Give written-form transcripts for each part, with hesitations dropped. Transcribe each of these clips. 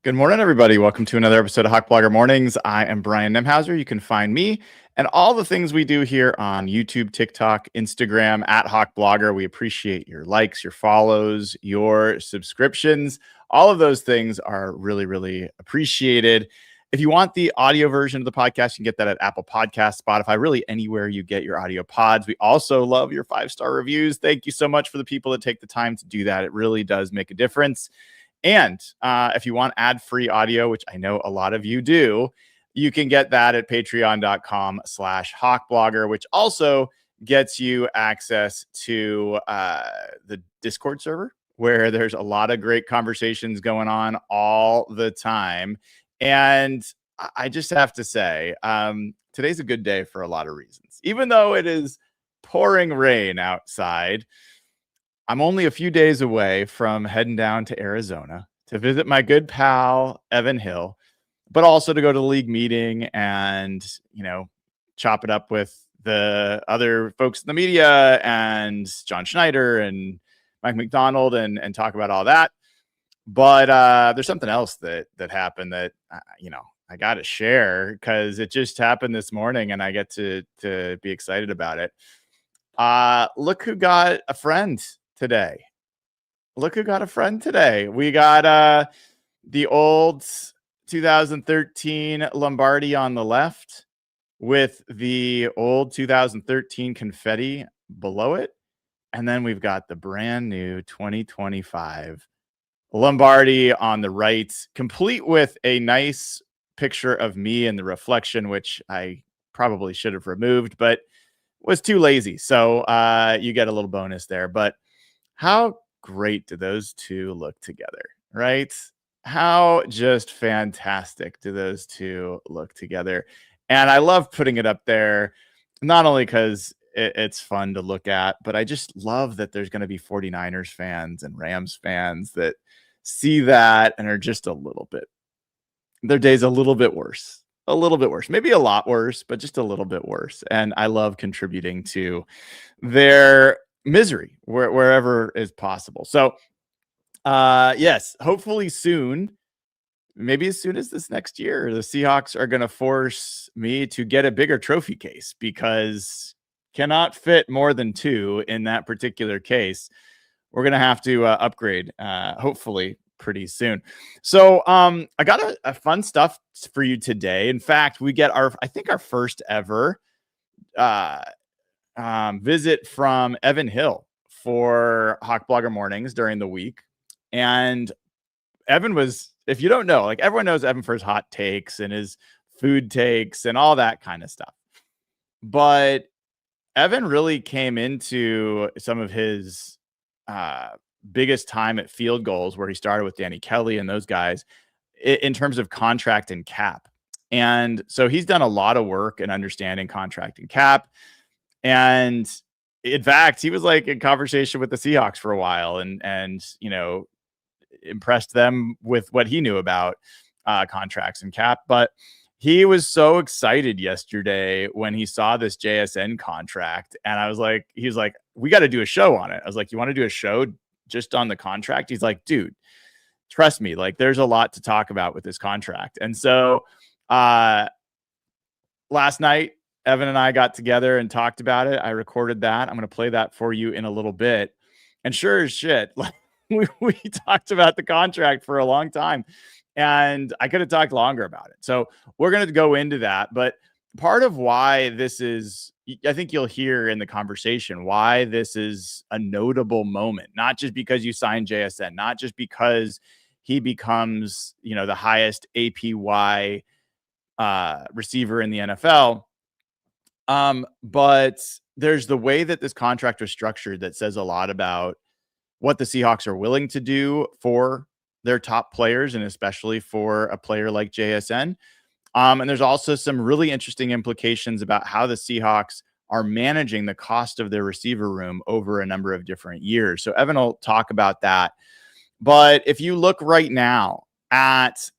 Good morning, everybody. Welcome to another episode of Hawk Blogger Mornings. I am Brian Nemhauser. You can find me and all the things we do here on YouTube, TikTok, Instagram at Hawk Blogger. We appreciate your likes, your follows, your subscriptions. All of those things are really, really appreciated. If you want the audio version of the podcast, you can get that at Apple Podcasts, Spotify, really anywhere you get your audio pods. We also love your 5-star reviews. Thank you so much for the people that take the time to do that. It really does make a difference. And if you want ad-free audio, which I know a lot of you do, you can get that at patreon.com/hawkblogger, which also gets you access to the Discord server, where there's a lot of great conversations going on all the time. And I just have to say, today's a good day for a lot of reasons. Even though it is pouring rain outside, I'm only a few days away from heading down to Arizona to visit my good pal, Evan Hill, but also to go to the league meeting and, chop it up with the other folks in the media and John Schneider and Mike McDonald and talk about all that. But there's something else that happened that, I got to share because it just happened this morning and I get to be excited about it. Look who got a friend today. We got the old 2013 Lombardi on the left with the old 2013 confetti below it. And then we've got the brand new 2025 Lombardi on the right, complete with a nice picture of me in the reflection, which I probably should have removed, but was too lazy. So you get a little bonus there. But how great do those two look together, right? How just fantastic do those two look together? And I love putting it up there, not only because it's fun to look at, but I just love that there's going to be 49ers fans and Rams fans that see that and are just their day's a little bit worse, maybe a lot worse, but just a little bit worse. And I love contributing to their misery wherever is possible. So yes, hopefully soon, maybe as soon as this next year, the Seahawks are going to force me to get a bigger trophy case because cannot fit more than 2 in that particular case. We're going to have to upgrade hopefully pretty soon. So I got a fun stuff for you today. In fact, we get our first ever visit from Evan Hill for Hawk Blogger Mornings during the week. And Evan was, if you don't know, like everyone knows Evan for his hot takes and his food takes and all that kind of stuff. But Evan really came into some of his biggest time at field goals where he started with Danny Kelly and those guys in terms of contract and cap. And so he's done a lot of work in understanding contract and cap. And in fact, he was like in conversation with the Seahawks for a while and impressed them with what he knew about contracts and cap. But he was so excited yesterday when he saw this JSN contract. And he was like, we got to do a show on it. I was like, you want to do a show just on the contract? He's like, dude, trust me, like there's a lot to talk about with this contract. And so last night, Evan and I got together and talked about it. I recorded that. I'm going to play that for you in a little bit. And sure as shit, like we talked about the contract for a long time and I could have talked longer about it. So we're going to go into that. But part of why this is, I think you'll hear in the conversation, why this is a notable moment, not just because you signed JSN, not just because he becomes, the highest APY receiver in the NFL. But there's the way that this contract was structured that says a lot about what the Seahawks are willing to do for their top players, and especially for a player like JSN. And there's also some really interesting implications about how the Seahawks are managing the cost of their receiver room over a number of different years. So Evan will talk about that. But if you look right now at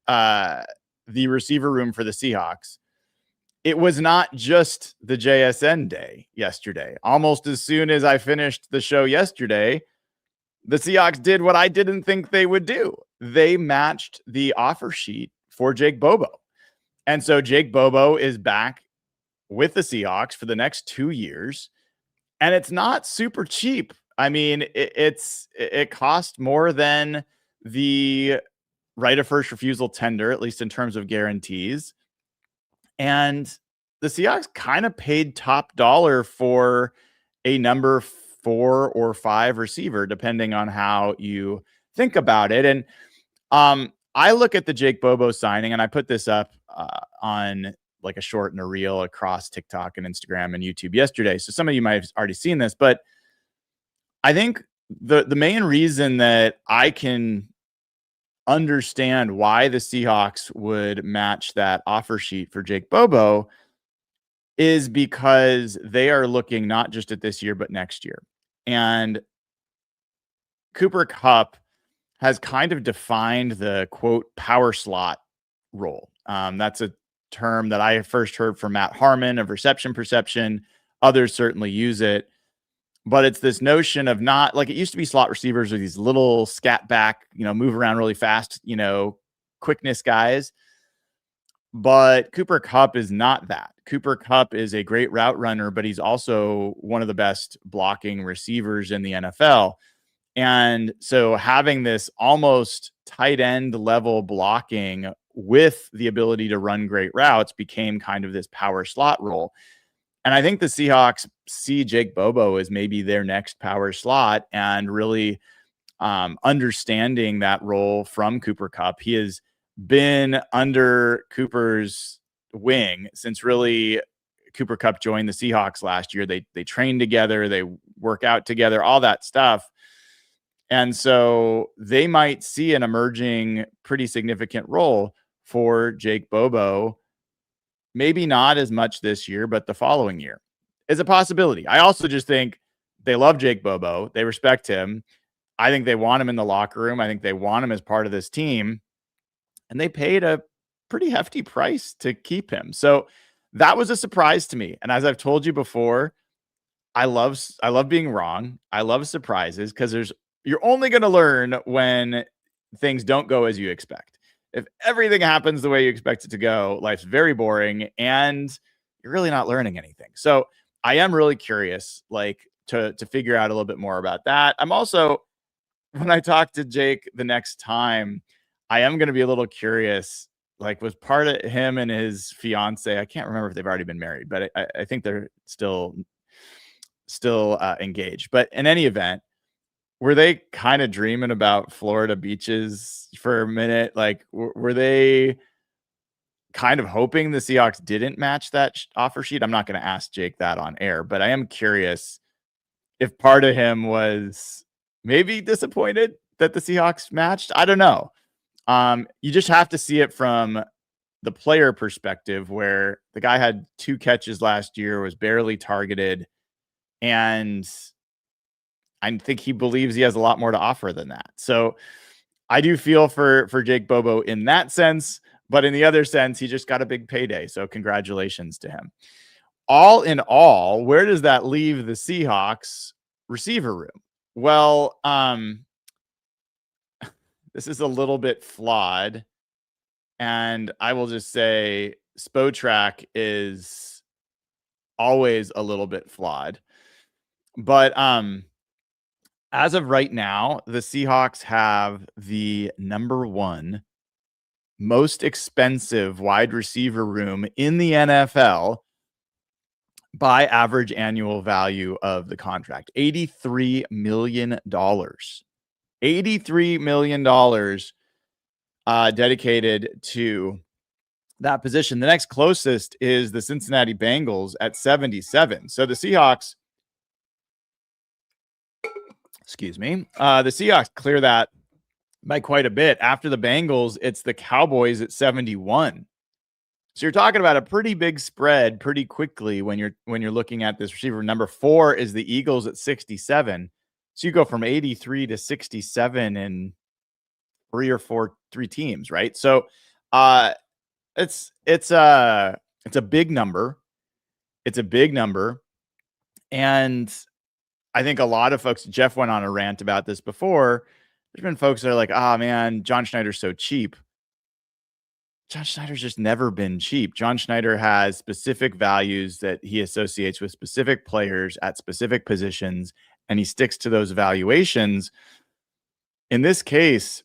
the receiver room for the Seahawks, it was not just the JSN day yesterday. Almost as soon as I finished the show yesterday, the Seahawks did what I didn't think they would do. they matched the offer sheet for Jake Bobo. And so Jake Bobo is back with the Seahawks for the next 2 years. And it's not super cheap. I mean, it cost more than the right of first refusal tender, at least in terms of guarantees. And the Seahawks kind of paid top dollar for a number 4 or 5 receiver, depending on how you think about it. And I look at the Jake Bobo signing, and I put this up on like a short and a reel across TikTok and Instagram and YouTube yesterday. So some of you might have already seen this, but I think the main reason that I can understand why the Seahawks would match that offer sheet for Jake Bobo is because they are looking not just at this year, but next year. And Cooper Kupp has kind of defined the quote power slot role. That's a term that I first heard from Matt Harmon of Reception Perception. Others certainly use it, but it's this notion of not like it used to be slot receivers or these little scat back, move around really fast, quickness guys. But Cooper Kupp is not that. Cooper Kupp is a great route runner, but he's also one of the best blocking receivers in the NFL. And so having this almost tight end level blocking with the ability to run great routes became kind of this power slot role. And I think the Seahawks see Jake Bobo as maybe their next power slot and really understanding that role from Cooper Kupp. He has been under Cooper's wing since really Cooper Kupp joined the Seahawks last year. They train together, they work out together, all that stuff. And so they might see an emerging pretty significant role for Jake Bobo. Maybe not as much this year, but the following year is a possibility. I also just think they love Jake Bobo. They respect him. I think they want him in the locker room. I think they want him as part of this team. And they paid a pretty hefty price to keep him. So that was a surprise to me. And as I've told you before, I love being wrong. I love surprises because you're only going to learn when things don't go as you expect. If everything happens the way you expect it to go, life's very boring and you're really not learning anything. So I am really curious, to figure out a little bit more about that. I'm also, when I talk to Jake the next time, I am going to be a little curious, was part of him and his fiance. I can't remember if they've already been married, but I think they're still engaged. But in any event, were they kind of dreaming about Florida beaches for a minute? Were they kind of hoping the Seahawks didn't match that offer sheet? I'm not going to ask Jake that on air, but I am curious if part of him was maybe disappointed that the Seahawks matched. I don't know. You just have to see it from the player perspective, where the guy had 2 catches last year, was barely targeted, and I think he believes he has a lot more to offer than that. So I do feel for Jake Bobo in that sense, but in the other sense, he just got a big payday. So congratulations to him. All in all, where does that leave the Seahawks receiver room? Well, this is a little bit flawed, and I will just say Spotrac is always a little bit flawed. But as of right now, the Seahawks have the number 1 most expensive wide receiver room in the NFL by average annual value of the contract, $83 million. $83 million dedicated to that position. The next closest is the Cincinnati Bengals at 77. So the Seahawks, the Seahawks clear that by quite a bit. After the Bengals, it's the Cowboys at 71. So you're talking about a pretty big spread pretty quickly when you're looking at this receiver. Number 4 is the Eagles at 67. So you go from 83 to 67 in 3 teams, right? So it's a big number. It's a big number. And I think a lot of folks, Jeff went on a rant about this before, there's been folks that are like, oh man, John Schneider's so cheap. John Schneider's just never been cheap. John Schneider has specific values that he associates with specific players at specific positions, and he sticks to those valuations. In this case,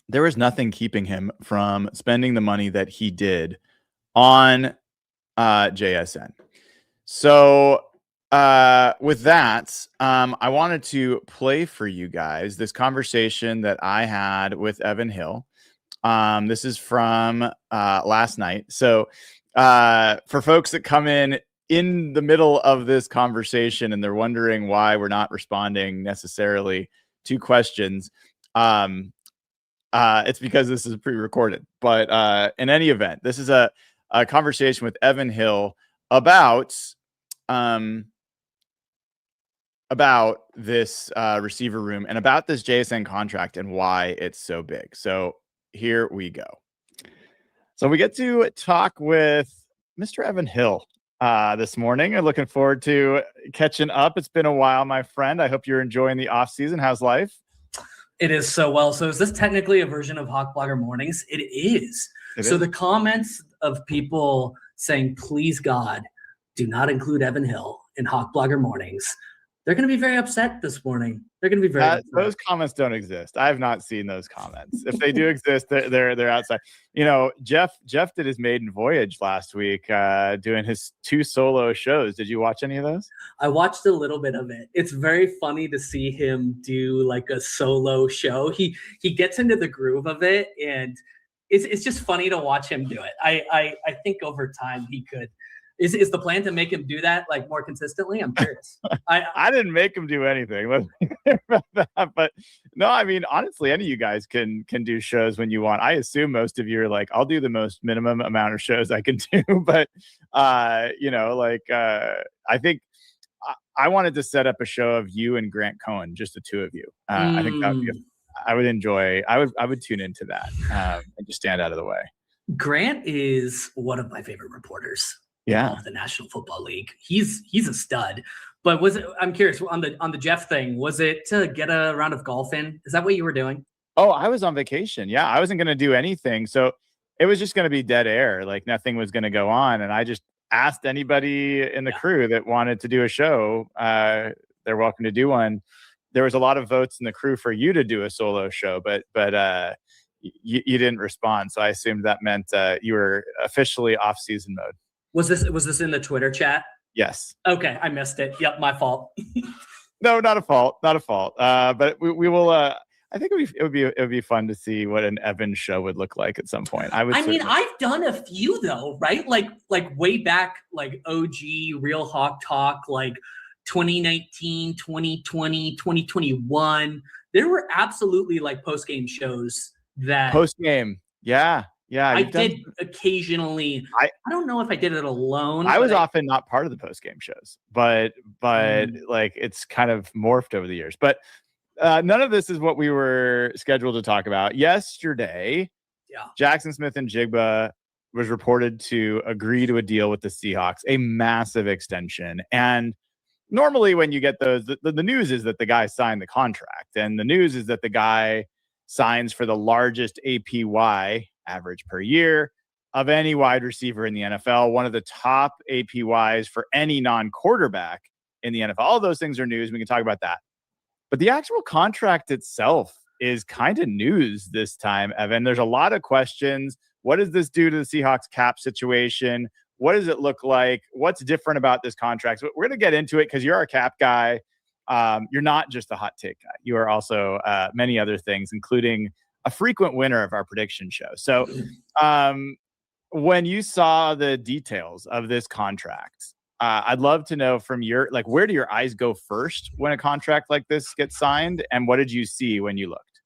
there was nothing keeping him from spending the money that he did on JSN. So with that, I wanted to play for you guys this conversation that I had with Evan Hill. This is from last night. So for folks that come in the middle of this conversation and they're wondering why we're not responding necessarily to questions, it's because this is pre-recorded. But in any event, this is a conversation with Evan Hill about this receiver room and about this JSN contract and why it's so big. So here we go. So we get to talk with Mr. Evan Hill this morning. I'm looking forward to catching up. It's been a while, my friend. I hope you're enjoying the off season. How's life? It is so well. So is this technically a version of Hawk Blogger Mornings? It is. The comments of people saying, please God, do not include Evan Hill in Hawk Blogger Mornings, they're going to be very upset this morning. They're going to be very upset. Those comments don't exist. I have not seen those comments. If they do exist, they're outside. You know, Jeff did his maiden voyage last week, doing his 2 solo shows. Did you watch any of those? I watched a little bit of it. It's very funny to see him do like a solo show. He gets into the groove of it, and it's just funny to watch him do it. I think over time he could. Is the plan to make him do that like more consistently? I'm curious. I didn't make him do anything. But no, I mean, honestly, any of you guys can do shows when you want. I assume most of you are like, I'll do the most minimum amount of shows I can do. But I think I wanted to set up a show of you and Grant Cohen, just the 2 of you. I think that would be I would enjoy. I would tune into that and just stand out of the way. Grant is one of my favorite reporters. Of the National Football League. He's a stud. But I'm curious on the Jeff thing, was it to get a round of golf in? Is that what you were doing? Oh, I was on vacation. Yeah, I wasn't going to do anything. So it was just going to be dead air. Like nothing was going to go on. And I just asked anybody in the crew that wanted to do a show. They're welcome to do one. There was a lot of votes in the crew for you to do a solo show, but you didn't respond. So I assumed that meant you were officially off season mode. Was this in the Twitter chat? Yes. Okay, I missed it. Yep, my fault. No, not a fault. But we will. I think it would be fun to see what an Evan show would look like at some point. I mean, I've done a few though, right? Like way back, like OG Real Hawk Talk, like 2019, 2020, 2021. There were absolutely like post game shows that Yeah. I did occasionally. I don't know if I did it alone. I was often not part of the post-game shows, but like it's kind of morphed over the years. But none of this is what we were scheduled to talk about. Yesterday, Jackson Smith-Njigba was reported to agree to a deal with the Seahawks, a massive extension. And normally when you get those, the news is that the guy signed the contract. And the news is that the guy signs for the largest APY, average per year, of any wide receiver in the NFL, one of the top APYs for any non-quarterback in the NFL. All those things are news. We can talk about that. But the actual contract itself is kind of news this time, Evan. There's a lot of questions. What does this do to the Seahawks cap situation? What does it look like? What's different about this contract? So we're going to get into it because you're our cap guy. You're not just a hot take guy. You are also many other things, including a frequent winner of our prediction show. So when you saw the details of this contract, I'd love to know from where do your eyes go first when a contract like this gets signed? And what did you see when you looked?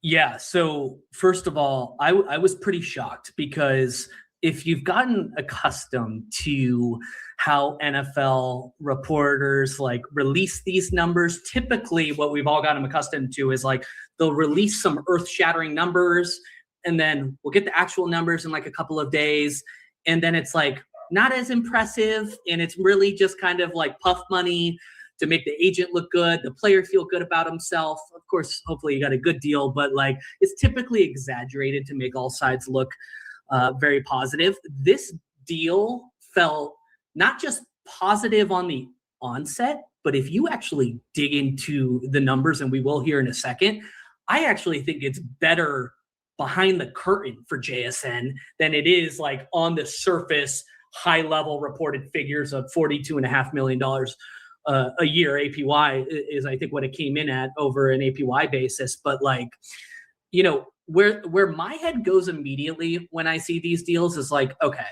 Yeah. So first of all, I was pretty shocked because if you've gotten accustomed to how NFL reporters like release these numbers, typically what we've all gotten accustomed to is like they'll release some earth-shattering numbers and then we'll get the actual numbers in like a couple of days. And then it's like not as impressive. And it's really just kind of like puff money to make the agent look good, the player feel good about himself. Of course, hopefully you got a good deal, but like it's typically exaggerated to make all sides look very positive. This deal felt not just positive on the onset, but if you actually dig into the numbers, and we will here in a second, I actually think it's better behind the curtain for JSN than it is like on the surface, high level reported figures of $42.5 million a year. APY is, I think, what it came in at over an APY basis. But like, you know, where my head goes immediately when I see these deals is like, okay,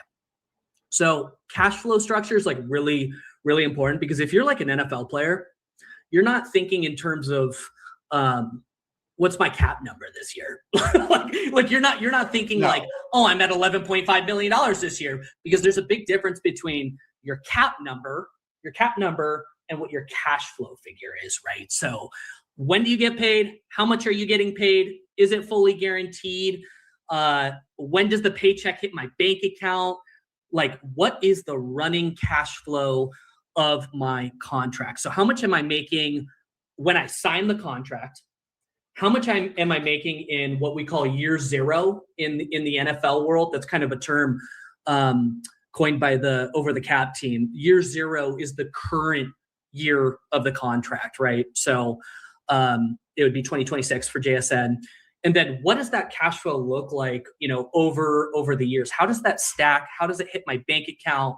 so cash flow structure is like really, really important, because if you're like an NFL player, you're not thinking in terms of what's my cap number this year. like you're not thinking like, oh, I'm at $11.5 million this year, because there's a big difference between your cap number and what your cash flow figure is, right? So when do you get paid? How much are you getting paid? Is it fully guaranteed? When does the paycheck hit my bank account? Like, what is the running cash flow of my contract? So how much am I making when I sign the contract? How much am I making in what we call year zero in the NFL world? That's kind of a term coined by the over the cap team. Year zero is the current year of the contract, right? So it would be 2026 for JSN. And then what does that cash flow look like, you know, over the years? How does that stack? How does it hit my bank account?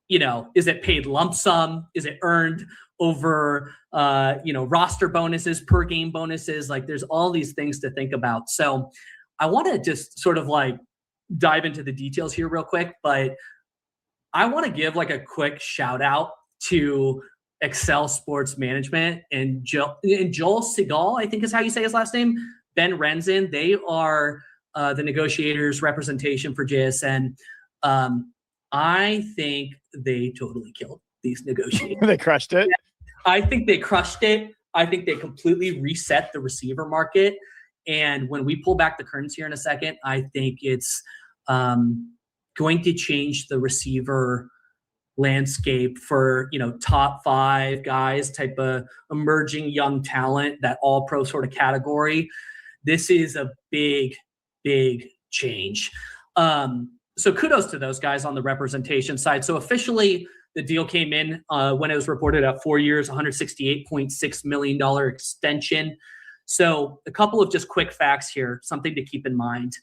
You know, is it paid lump sum? Is it earned over, you know, roster bonuses, per game bonuses? Like, there's all these things to think about. So I want to just sort of like dive into the details here real quick, but I want to give like a quick shout out to Excel Sports Management and Joel Segal, I think is how you say his last name, Ben Renzen. They are the negotiators representation for JSN. I think they totally killed these negotiations. They crushed it. I think they crushed it. I think they completely reset the receiver market. And when we pull back the curtains here in a second, I think it's going to change the receiver landscape for, you know, top 5 guys, type of emerging young talent, that all pro sort of category. This is a big, big change. So kudos to those guys on the representation side. So officially the deal came in when it was reported at 4 years, $168.6 million extension. So a couple of just quick facts here, something to keep in mind.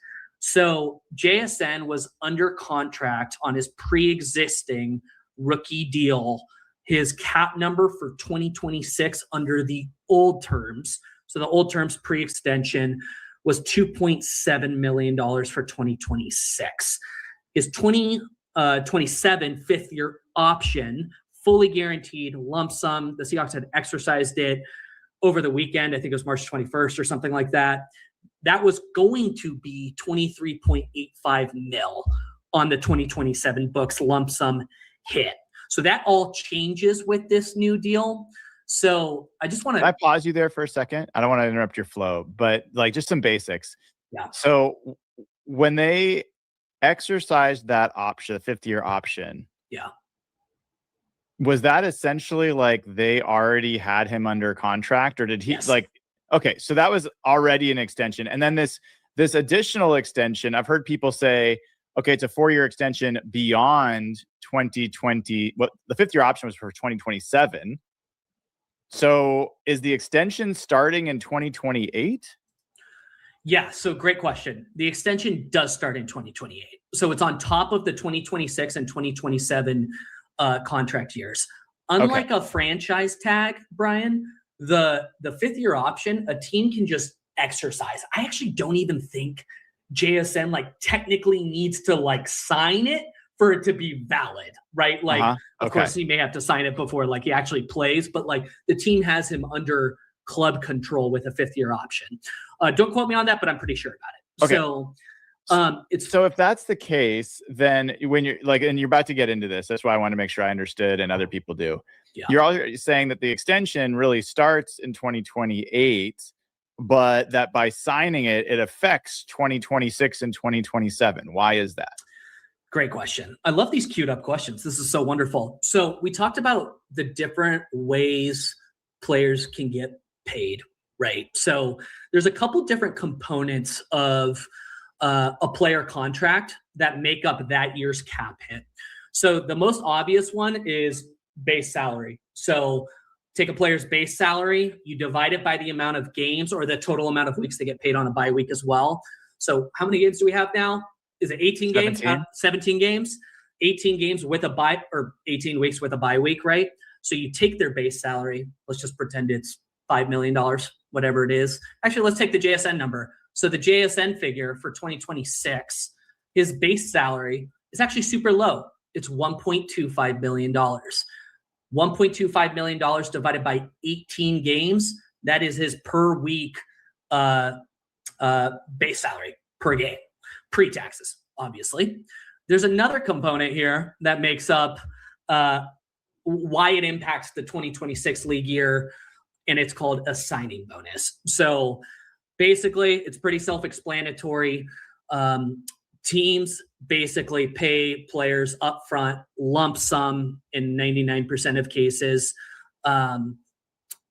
So JSN was under contract on his pre-existing rookie deal. His cap number for 2026 under the old terms, so the old terms pre-extension, was $2.7 million for 2026. His 2027 fifth-year option, fully guaranteed lump sum. The Seahawks had exercised it over the weekend. I think it was March 21st or something like that. That was going to be $23.85 mil on the 2027 books lump sum hit. So that all changes with this new deal. So I just want to... Can I pause you there for a second? I don't want to interrupt your flow, but like just some basics. Yeah. So when they exercised that option, the 50-year option, yeah, was that essentially like they already had him under contract, or did he like, okay, so that was already an extension. And then this additional extension, I've heard people say, okay, it's a 4-year extension beyond 2020. Well, the 5th-year option was for 2027. So is the extension starting in 2028? Yeah, so great question. The extension does start in 2028. So it's on top of the 2026 and 2027 contract years. Unlike a franchise tag, Brian, the 5th-year option, a team can just exercise. I actually don't even think JSN like technically needs to like sign it for it to be valid, right? Like, of course, he may have to sign it before like he actually plays, but like the team has him under club control with a 5th-year option. Don't quote me on that, but I'm pretty sure about it. Okay. So if that's the case, then when you're like, and you're about to get into this, that's why I want to make sure I understood and other people do. Yeah. You're already saying that the extension really starts in 2028, but that by signing it, it affects 2026 and 2027. Why is that? Great question. I love these queued up questions. This is so wonderful. So we talked about the different ways players can get paid, right? So there's a couple different components of a player contract that make up that year's cap hit. So the most obvious one is base salary. So take a player's base salary, you divide it by the amount of games or the total amount of weeks they get paid on a bye week as well. So how many games do we have now? Is it 18 games? 17 games? 18 games with a bye, or 18 weeks with a bye week, right? So you take their base salary. Let's just pretend it's $5 million, whatever it is. Actually, let's take the JSN number. So the JSN figure for 2026, his base salary is actually super low. It's $1.25 million. $1.25 million divided by 18 games. That is his per week base salary per game, pre-taxes, obviously. There's another component here that makes up why it impacts the 2026 league year, and it's called a signing bonus. So basically, it's pretty self-explanatory. Teams basically pay players upfront, lump sum in 99% of cases, a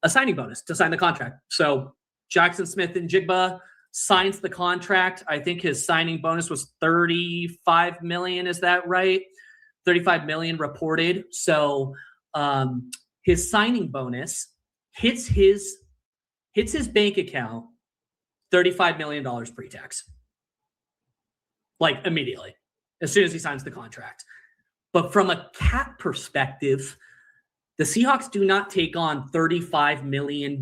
signing bonus to sign the contract. So Jackson Smith and Jigba signs the contract. I think his signing bonus was $35 million. Is that right? $35 million reported. So his signing bonus hits his bank account $35 million pre-tax. Like immediately, as soon as he signs the contract. But from a cap perspective, the Seahawks do not take on $35 million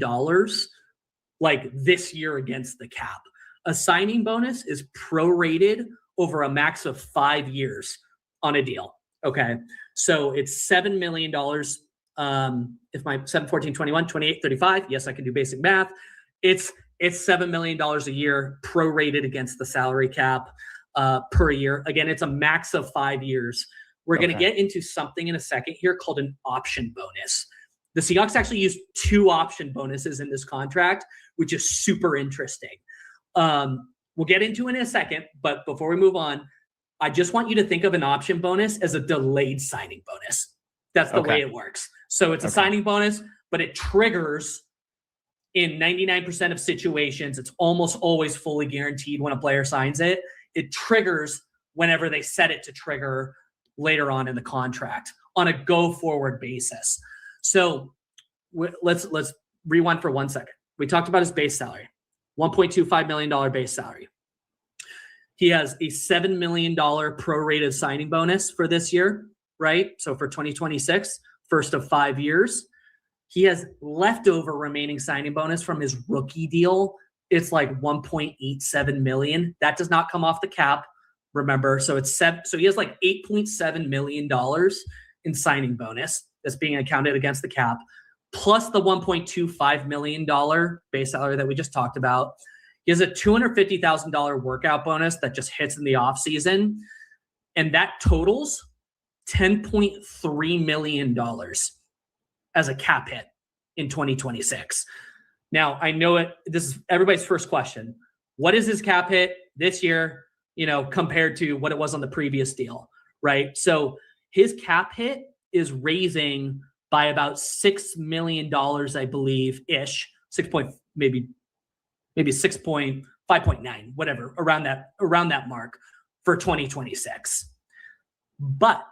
like this year against the cap. A signing bonus is prorated over a max of 5 years on a deal. Okay. So it's $7 million. If my 7, 14, 21, 28, 35, yes, I can do basic math. It's $7 million a year prorated against the salary cap per year. Again, it's a max of 5 years. We're going to get into something in a second here called an option bonus. The Seahawks actually use 2 option bonuses in this contract, which is super interesting. We'll get into it in a second, but before we move on, I just want you to think of an option bonus as a delayed signing bonus. That's the way it works. So it's a signing bonus, but it triggers in 99% of situations. It's almost always fully guaranteed when a player signs it. It triggers whenever they set it to trigger later on in the contract on a go-forward basis. So let's rewind for 1 second. We talked about his base salary, $1.25 million base salary. He has a $7 million prorated signing bonus for this year, right? So for 2026, first of 5 years. He has leftover remaining signing bonus from his rookie deal. It's like $1.87 million. That does not come off the cap, remember. So he has like $8.7 million in signing bonus that's being accounted against the cap, plus the $1.25 million base salary that we just talked about. He has a $250,000 workout bonus that just hits in the offseason, and that totals $10.3 million as a cap hit in 2026. Now, I know this is everybody's first question. What is his cap hit this year, compared to what it was on the previous deal, right? So his cap hit is raising by about $6 million, I believe, ish, maybe 5.9, whatever, around that mark for 2026. But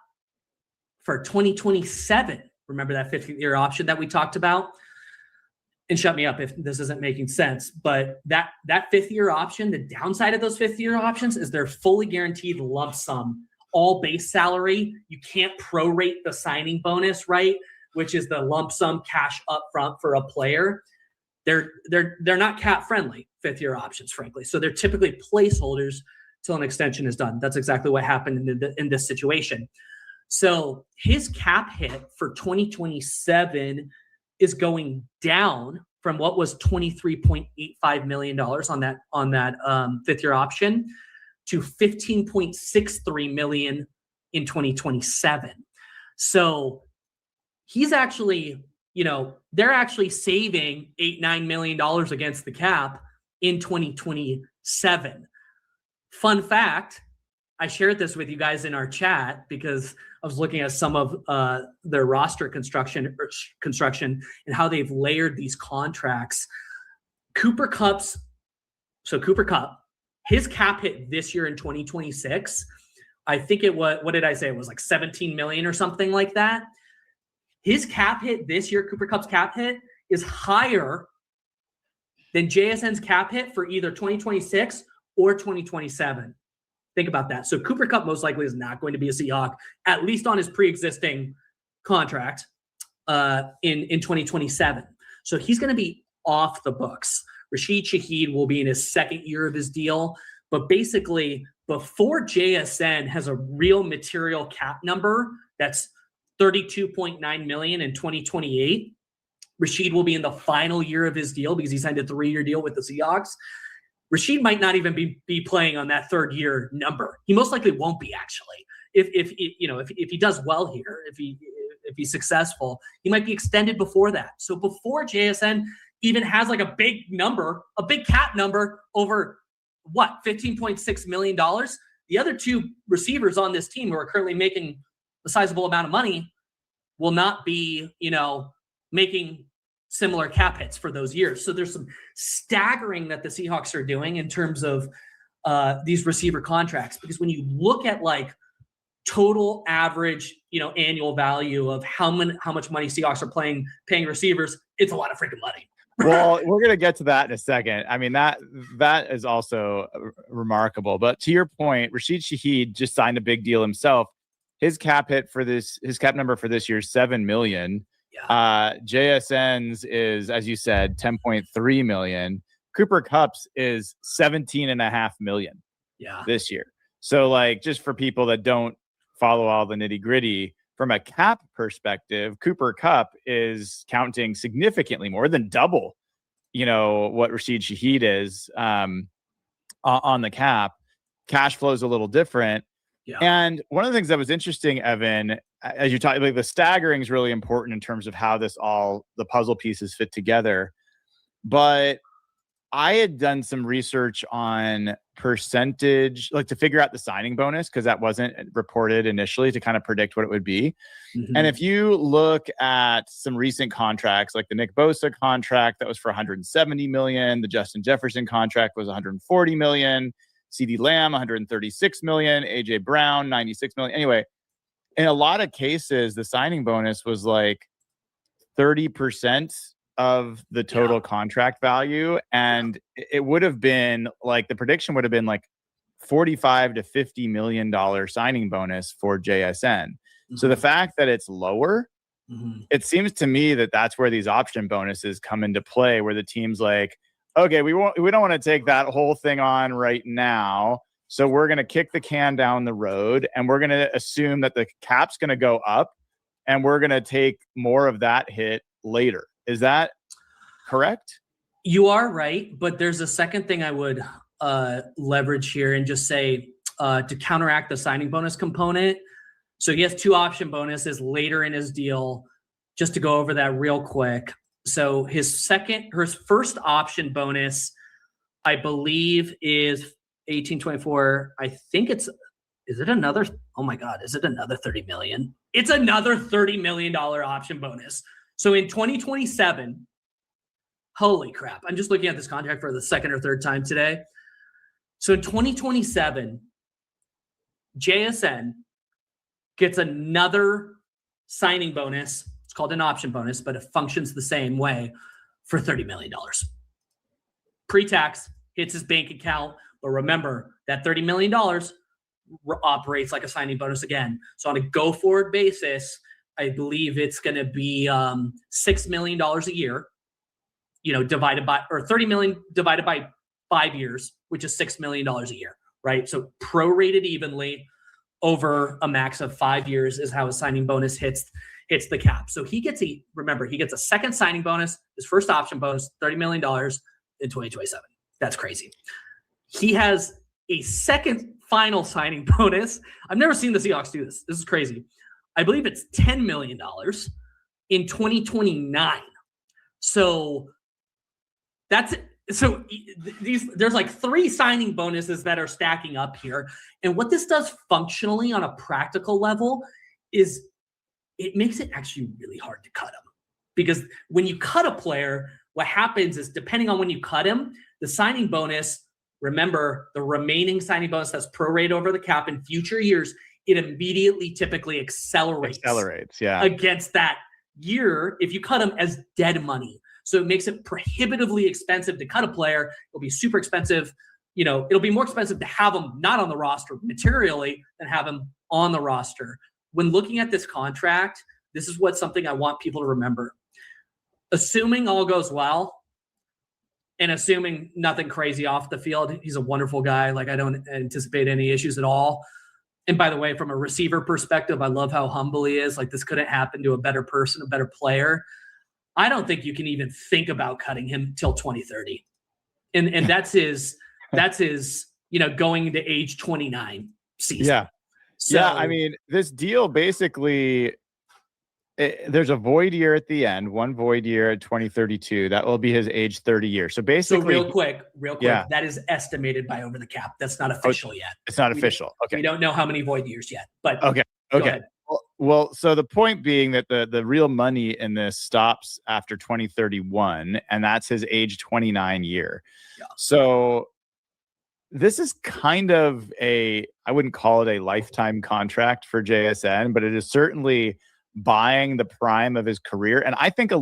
for 2027, remember that 5th-year option that we talked about? And shut me up if this isn't making sense, but that 5th-year option, the downside of those 5th-year options is they're fully guaranteed lump sum, all base salary. You can't prorate the signing bonus, right? Which is the lump sum cash up front for a player. They're not cap friendly 5th-year options, frankly. So they're typically placeholders till an extension is done. That's exactly what happened in this situation. So his cap hit for 2027 is going down from what was $23.85 million on that 5th-year option to $15.63 million in 2027. So he's actually, they're actually saving $8-9 million against the cap in 2027. Fun fact, I shared this with you guys in our chat because I was looking at some of their roster construction and how they've layered these contracts. Cooper Kupp, his cap hit this year in 2026, I think it was, what did I say? It was like 17 million or something like that. His cap hit this year, Cooper Kupp's cap hit, is higher than JSN's cap hit for either 2026 or 2027. Think about that. So Cooper Kupp most likely is not going to be a Seahawk, at least on his pre-existing contract in 2027. So he's going to be off the books. Rashid Shaheed will be in his second year of his deal. But basically, before JSN has a real material cap number that's 32.9 million in 2028, Rashid will be in the final year of his deal because he signed a 3-year deal with the Seahawks. Rashid might not even be playing on that 3rd year number. He most likely won't be, actually. If he does well here, if he's successful, he might be extended before that. So before JSN even has like a big cap number over what, $15.6 million, the other 2 receivers on this team who are currently making a sizable amount of money will not be, making similar cap hits for those years. So there's some staggering that the Seahawks are doing in terms of these receiver contracts, because when you look at like total average, annual value of how much money Seahawks are paying receivers, it's a lot of freaking money. Well, we're going to get to that in a second. I mean, that is also remarkable. But to your point, Rashid Shaheed just signed a big deal himself. His cap number for this year is 7 million. Yeah. JSN's is, as you said, 10.3 million. Cooper Kupp's is 17.5 million. Yeah. This year. So like, just for people that don't follow all the nitty gritty, from a cap perspective, Cooper Kupp is counting significantly more than double, what Rashid Shaheed is on the cap. Cash flow is a little different. Yeah. And one of the things that was interesting, Evan, as you talk, like the staggering is really important in terms of how the puzzle pieces fit together. But I had done some research on percentage, like to figure out the signing bonus, because that wasn't reported initially, to kind of predict what it would be. Mm-hmm. And if you look at some recent contracts, like the Nick Bosa contract that was for 170 million, the Justin Jefferson contract was 140 million, CeeDee Lamb 136 million, AJ Brown 96 million. Anyway, in a lot of cases, the signing bonus was like 30% of the total contract value. And it would have been like, the prediction would have been like $45 to $50 million signing bonus for JSN. Mm-hmm. So the fact that it's lower, it seems to me that that's where these option bonuses come into play, where the team's like, okay, we don't want to take that whole thing on right now. So we're going to kick the can down the road, and we're going to assume that the cap's going to go up, and we're going to take more of that hit later. Is that correct? You are right, but there's a second thing I would leverage here and just say to counteract the signing bonus component. So he has 2 option bonuses later in his deal. Just to go over that real quick. So his first option bonus, I believe, is 1824. I think is it another? Oh my God, is it another 30 million? It's another $30 million option bonus. So in 2027, holy crap, I'm just looking at this contract for the 2nd or 3rd time today. So in 2027, JSN gets another signing bonus. It's called an option bonus, but it functions the same way, for $30 million. Pre-tax, hits his bank account. But remember, that $30 million operates like a signing bonus again. So on a go-forward basis, I believe it's going to be $6 million a year, divided by, or 30 million divided by 5 years, which is $6 million a year, right? So prorated evenly over a max of 5 years is how a signing bonus hits the cap. So he gets a second signing bonus, his first option bonus, $30 million in 2027. That's crazy. He has a second final signing bonus. I've never seen the Seahawks do this. This is crazy. I believe it's $10 million in 2029. So there's like 3 signing bonuses that are stacking up here. And what this does functionally on a practical level is it makes it actually really hard to cut him. Because when you cut a player, what happens is, depending on when you cut him, the signing bonus, remember, the remaining signing bonus that's prorated over the cap in future years, it immediately typically accelerates against that year if you cut him as dead money. So it makes it prohibitively expensive to cut a player. It'll be super expensive. It'll be more expensive to have him not on the roster materially than have him on the roster. When looking at this contract, this is something I want people to remember. Assuming all goes well and assuming nothing crazy off the field, he's a wonderful guy. Like, I don't anticipate any issues at all. And by the way, from a receiver perspective, I love how humble he is. Like, this couldn't happen to a better person, a better player. I don't think you can even think about cutting him till 2030. And that's his going to age 29 season. Yeah. So, yeah, I mean, this deal basically, there's a void year at the end, one void year at 2032. That will be his age 30 year. So basically, real quick, that is estimated by over the cap. That's not official yet. It's not official. Okay. We don't know how many void years yet, but okay. Well, so the point being that the real money in this stops after 2031, and that's his age 29 year. Yeah. So this is kind of I wouldn't call it a lifetime contract for JSN, but it is certainly buying the prime of his career. And I think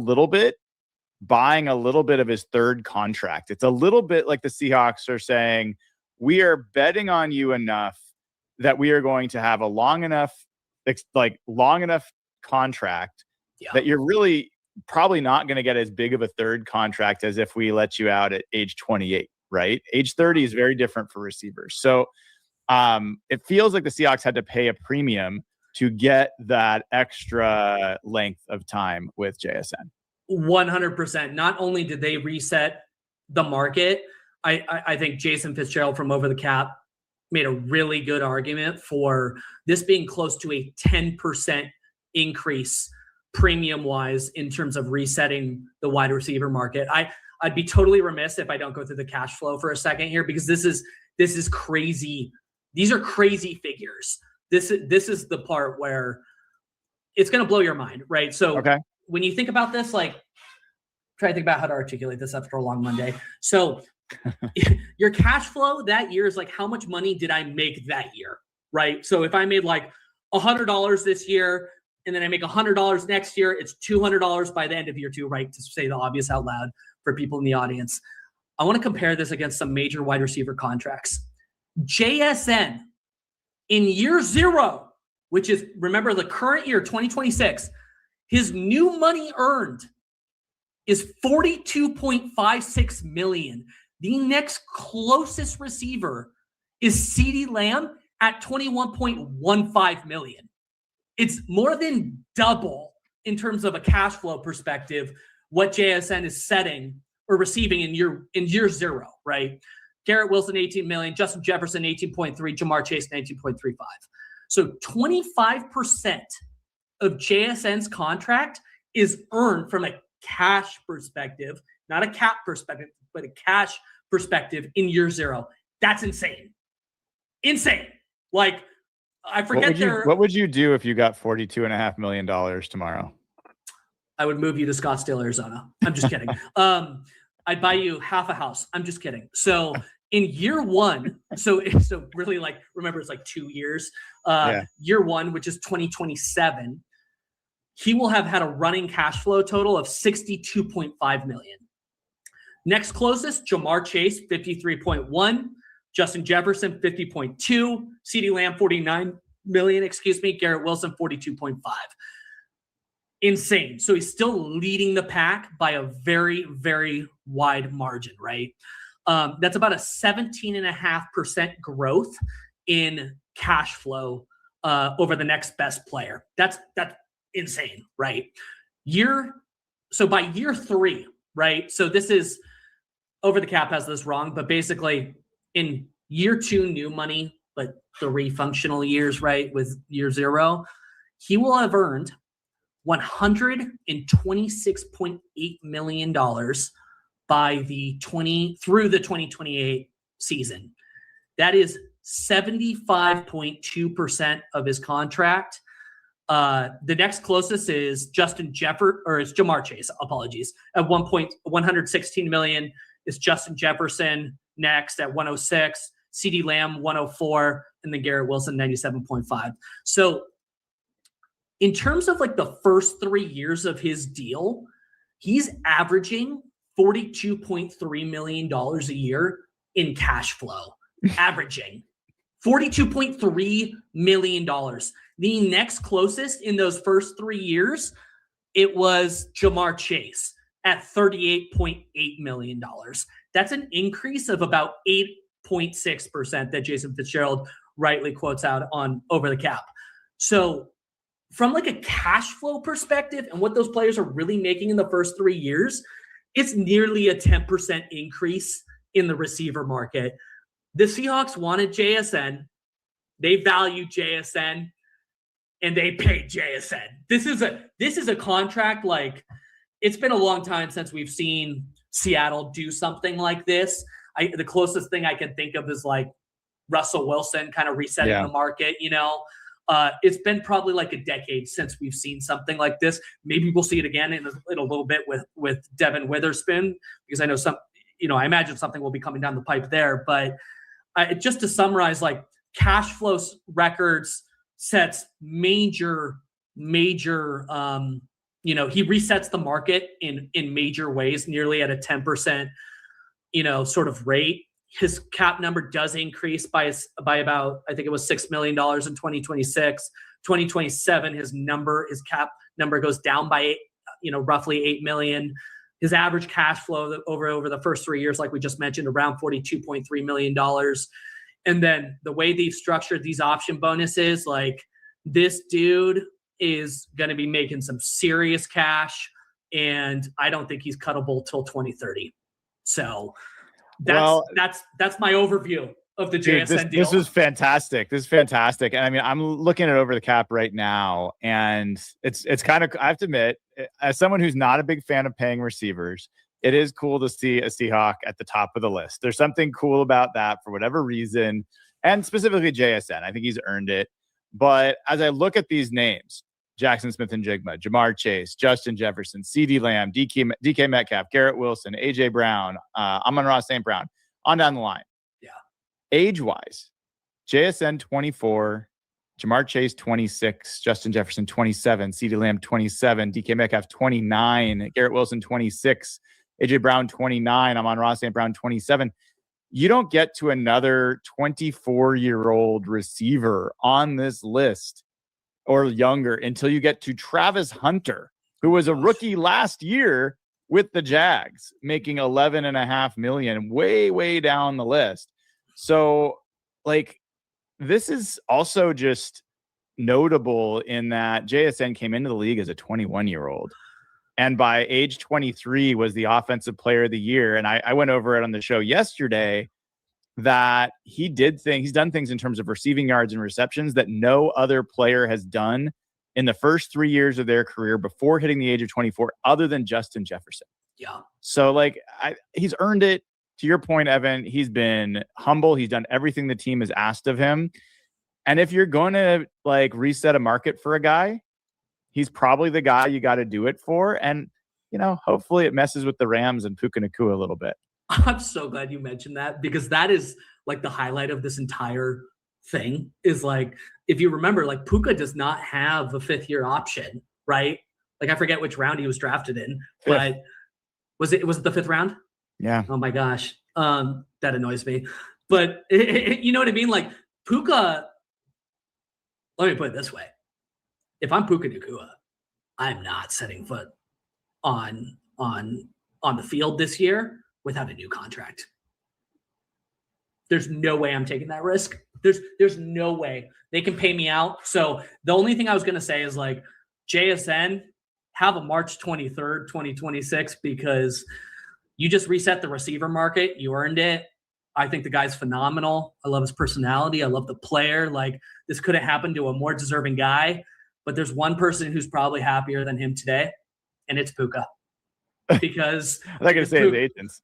buying a little bit of his third contract. It's a little bit like the Seahawks are saying, we are betting on you enough that we are going to have a long enough contract that you're really probably not going to get as big of a third contract as if we let you out at age 28, right? Age 30 is very different for receivers. So it feels like the Seahawks had to pay a premium to get that extra length of time with JSN. 100%. Not only did they reset the market, I think Jason Fitzgerald from Over the Cap made a really good argument for this being close to a 10% increase premium-wise in terms of resetting the wide receiver market. I'd be totally remiss if I don't go through the cash flow for a second here, because this is crazy. These are crazy figures. This is the part where it's going to blow your mind, right? So when you think about this, like, try to think about how to articulate this after a long Monday. So your cash flow that year is like, how much money did I make that year, right? So if I made like $100 this year, and then I make $100 next year, it's $200 by the end of year 2, right? To say the obvious out loud for people in the audience. I want to compare this against some major wide receiver contracts. JSN in year 0, which is, remember, the current year, 2026, his new money earned is $42.56 million. The next closest receiver is CeeDee Lamb at $21.15 million. It's more than double in terms of a cash flow perspective what JSN is setting or receiving in year 0, right? Garrett Wilson, $18 million. Justin Jefferson, $18.3. Jamar Chase, $19.35. So 25% of JSN's contract is earned from a cash perspective, not a cap perspective, but a cash perspective in year 0. That's insane. Insane. Like, I forget what would you do if you got $42.5 million tomorrow? I would move you to Scottsdale, Arizona. I'm just kidding. I'd buy you half a house. I'm just kidding. So in year 1, so really, like, remember, it's like 2 years. Year 1, which is 2027, he will have had a running cash flow total of $62.5 million. Next closest, Jamar Chase, 53.1. Justin Jefferson, 50.2. CeeDee Lamb, 49 million, Garrett Wilson, 42.5. Insane. So he's still leading the pack by a very, very wide margin, right? That's about a 17.5% growth in cash flow over the next best player. That's insane, right? So by year 3, right? So this is, Over the Cap has this wrong, but basically in year 2 new money, but 3 functional years, right? With year 0, he will have earned $126.8 million by through the 2028 season. That is 75.2% of his contract. The next closest is it's Jamar Chase. Apologies. At 116 million is Justin Jefferson. Next at 106, CeeDee Lamb 104, and then Garrett Wilson 97.5. So in terms of like the first 3 years of his deal, he's averaging $42.3 million a year in cash flow. Averaging $42.3 million. The next closest in those first 3 years, it was Jamar Chase at $38.8 million. That's an increase of about 8.6% that Jason Fitzgerald rightly quotes out on Over the Cap. So from like a cash flow perspective and what those players are really making in the first 3 years, it's nearly a 10% increase in the receiver market. The Seahawks wanted JSN. They valued JSN and they paid JSN. This is a contract, like, it's been a long time since we've seen Seattle do something like this. The closest thing I can think of is like Russell Wilson kind of resetting the market, you know. It's been probably like a decade since we've seen something like this. Maybe we'll see it again in a little bit with Devin Witherspoon, because I know I imagine something will be coming down the pipe there. But just to summarize, like, cash flow records sets major, he resets the market in major ways, nearly at a 10%, sort of rate. His cap number does increase by about, I think it was $6 million in 2026. 2027, his cap number goes down by roughly $8 million. His average cash flow over the first 3 years, like we just mentioned, around $42.3 million. And then the way they've structured these option bonuses, like, this dude is going to be making some serious cash, and I don't think he's cuttable till 2030. So that's my overview of the JSN deal. This is fantastic. And I mean, I'm looking at Over the Cap right now, and it's kind of, I have to admit, as someone who's not a big fan of paying receivers, it is cool to see a Seahawk at the top of the list. There's something cool about that for whatever reason, and specifically JSN. I think he's earned it. But as I look at these names, Jackson Smith-Njigba, Jamar Chase, Justin Jefferson, CeeDee Lamb, DK Metcalf, Garrett Wilson, AJ Brown, Amon-Ra St. Brown, on down the line. Yeah. Age-wise, JSN 24, Jamar Chase 26, Justin Jefferson 27, CeeDee Lamb 27, DK Metcalf 29, Garrett Wilson 26, AJ Brown 29, Amon-Ra St. Brown 27. You don't get to another 24-year-old receiver on this list or younger until you get to Travis Hunter, who was a rookie last year with the Jags, making $11.5 million, way down the list. So, like, this is also just notable in that JSN came into the league as a 21-year-old. And by age 23 was the offensive player of the year. And I went over it on the show yesterday that he's done things in terms of receiving yards and receptions that no other player has done in the first 3 years of their career before hitting the age of 24, other than Justin Jefferson. Yeah. So, like, he's earned it. To your point, Evan, he's been humble. He's done everything the team has asked of him. And if you're going to, like, reset a market for a guy, he's probably the guy you got to do it for. And, hopefully it messes with the Rams and Puka Nacua a little bit. I'm so glad you mentioned that, because that is like the highlight of this entire thing is, like, if you remember, like, Puka does not have a 5th-year option, right? Like, I forget which round he was drafted in, but was it the 5th round? Yeah. Oh my gosh. That annoys me. But you know what I mean? Like, Puka, let me put it this way. If I'm Puka Nacua, I'm not setting foot on the field this year without a new contract. There's no way I'm taking that risk. There's no way. They can pay me out. So the only thing I was going to say is, like, JSN, have a March 23rd, 2026, because you just reset the receiver market. You earned it. I think the guy's phenomenal. I love his personality. I love the player. Like, this could have happened to a more deserving guy, but there's one person who's probably happier than him today, and it's Puka. Because I'm not going to say his agents.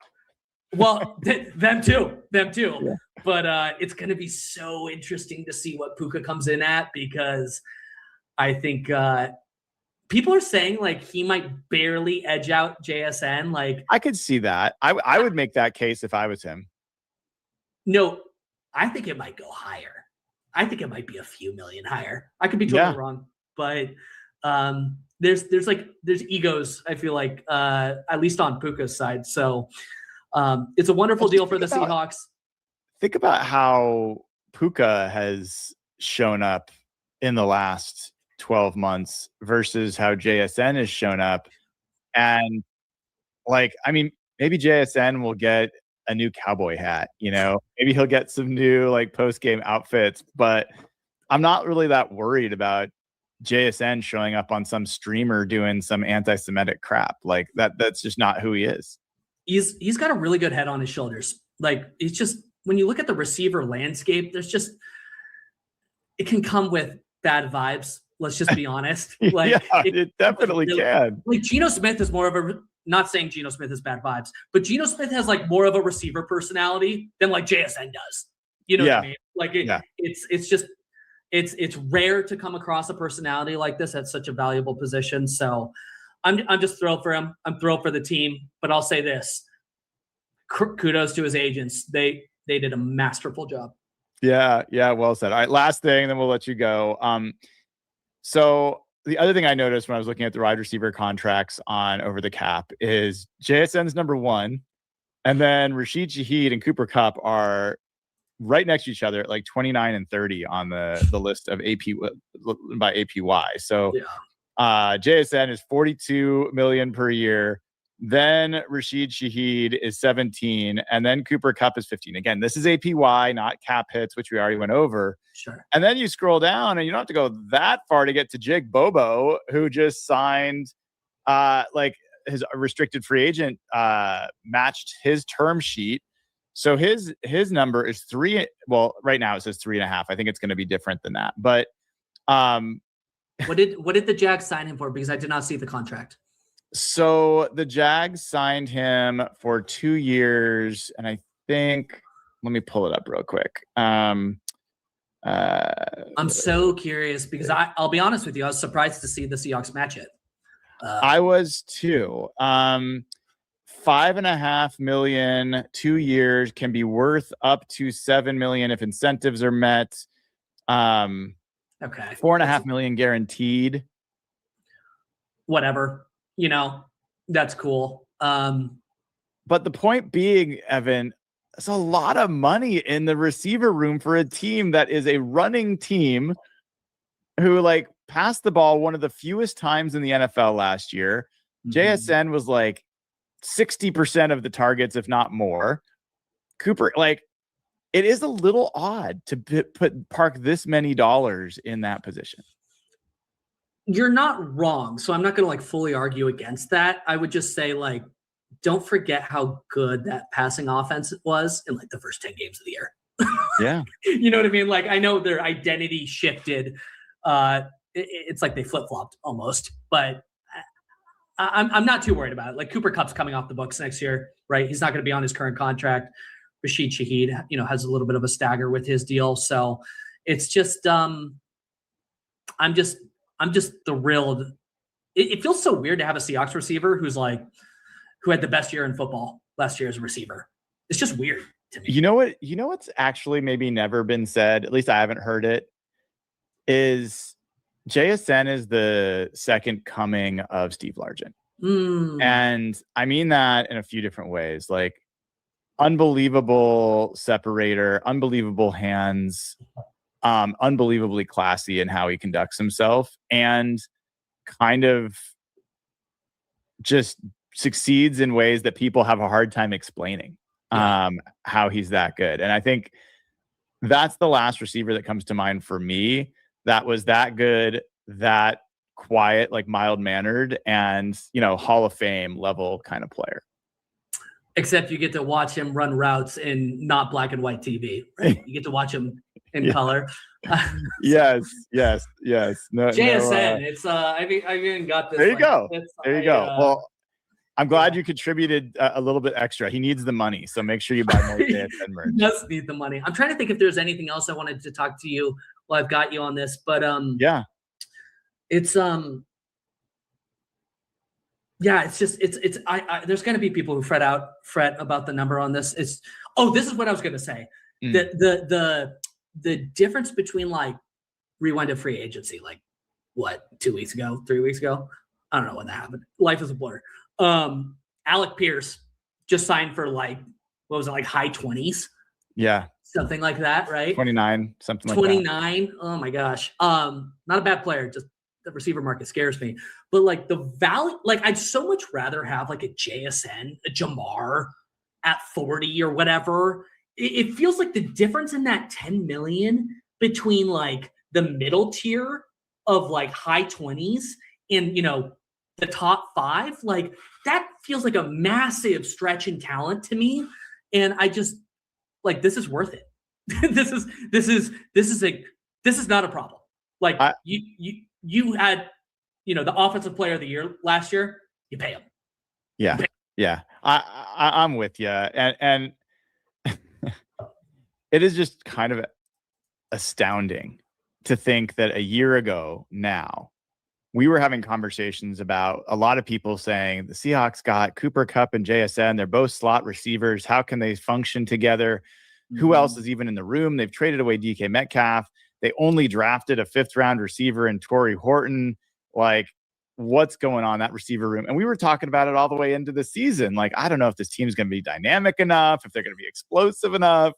Well, them too. Yeah. But it's going to be so interesting to see what Puka comes in at, because I think people are saying like he might barely edge out JSN. Like I could see that. I would make that case if I was him. No, I think it might go higher. I think it might be a few million higher. I could be totally wrong, but there's egos, I feel like, at least on Puka's side. So it's a wonderful deal for the Seahawks. Think about how Puka has shown up in the last 12 months versus how JSN has shown up. And like, I mean, maybe JSN will get a new cowboy hat, maybe he'll get some new like post-game outfits, but I'm not really that worried about JSN showing up on some streamer doing some anti-Semitic crap. Like that's just not who he is. He's got a really good head on his shoulders. Like it's just, when you look at the receiver landscape, it can come with bad vibes. Let's just be honest. Like it definitely can. Like Geno Smith is more of a, not saying Geno Smith is bad vibes, but Geno Smith has like more of a receiver personality than like JSN does. You know what I mean? Like it's rare to come across a personality like this at such a valuable position. So I'm just thrilled for him. I'm thrilled for the team, but I'll say this: kudos to his agents. They did a masterful job. Yeah, well said. All right, last thing, then we'll let you go. So the other thing I noticed when I was looking at the wide receiver contracts on Over the Cap is JSN's number 1, and then Rashid Shaheed and Cooper Kupp are right next to each other at like 29 and 30 on the list of AP by APY. So JSN is 42 million per year. Then Rashid Shaheed is 17, and then Cooper Kupp is 15. Again, this is APY, not cap hits, which we already went over. Sure. And then you scroll down, and you don't have to go that far to get to Jake Bobo, who just signed, like his restricted free agent matched his term sheet. So his number is 3. Well, right now it says 3.5. I think it's going to be different than that. But what did the Jags sign him for? Because I did not see the contract. So the Jags signed him for 2 years, and I think, let me pull it up real quick. I'm so curious because I'll be honest with you, I was surprised to see the Seahawks match it. I was too. 5.5 million, 2 years, can be worth up to 7 million if incentives are met. Okay. 4.5 million guaranteed. Whatever. That's cool. But the point being, Evan, it's a lot of money in the receiver room for a team that is a running team who like passed the ball one of the fewest times in the NFL last year. JSN was like 60% of the targets, if not more. Cooper, like, it is a little odd to park this many dollars in that position. You're not wrong. So I'm not going to like fully argue against that. I would just say like, don't forget how good that passing offense was in like the first 10 games of the year. Yeah. You know what I mean? Like, I know their identity shifted. It's like they flip-flopped almost, but I'm not too worried about it. Like Cooper Kupp's coming off the books next year, right? He's not going to be on his current contract. Rashid Shaheed, has a little bit of a stagger with his deal. So it's just, I'm just thrilled. It feels so weird to have a Seahawks receiver who had the best year in football last year as a receiver. It's just weird to me. You know what's actually maybe never been said, at least I haven't heard it, is JSN is the second coming of Steve Largent. And I mean that in a few different ways. Like, unbelievable separator, unbelievable hands, unbelievably classy in how he conducts himself, and kind of just succeeds in ways that people have a hard time explaining how he's that good. And I think that's the last receiver that comes to mind for me that was that good, that quiet, like mild-mannered, and Hall of Fame level kind of player. Except you get to watch him run routes in not black and white TV, right? You get to watch him in color. Yes. No, JSN, it's I've even got this. There you go. Well, I'm glad you contributed a little bit extra. He needs the money, so make sure you buy more JSN merch. He does need the money. I'm trying to think if there's anything else I wanted to talk to you while I've got you on this, but It's yeah, it's just I there's going to be people who fret about the number on this. This is what I was going to say. The difference between like rewind to free agency, like what, 2 weeks ago, 3 weeks ago, I don't know when that happened. Life is a blur. Alec Pierce just signed for like, what was it, like high 20s? Yeah, something like that, right? 29, something like 29. That. Oh my gosh. Not a bad player. Just the receiver market scares me. But like the value, like I'd so much rather have like a JSN, a Jamar at 40 or whatever. It feels like the difference in that 10 million between like the middle tier of like high 20s and, you know, the top 5, like that feels like a massive stretch in talent to me. And I just like, this is worth it. This is not a problem. Like you had, you know, the offensive player of the year last year, you pay him. Yeah. Yeah. I'm with you. And it is just kind of astounding to think that a year ago now, we were having conversations about a lot of people saying the Seahawks got Cooper Kupp and JSN. They're both slot receivers. How can they function together? Mm-hmm. Who else is even in the room? They've traded away DK Metcalf. They only drafted a 5th-round receiver in Torrey Horton. Like, what's going on in that receiver room? And we were talking about it all the way into the season. Like, I don't know if this team's going to be dynamic enough, if they're going to be explosive enough.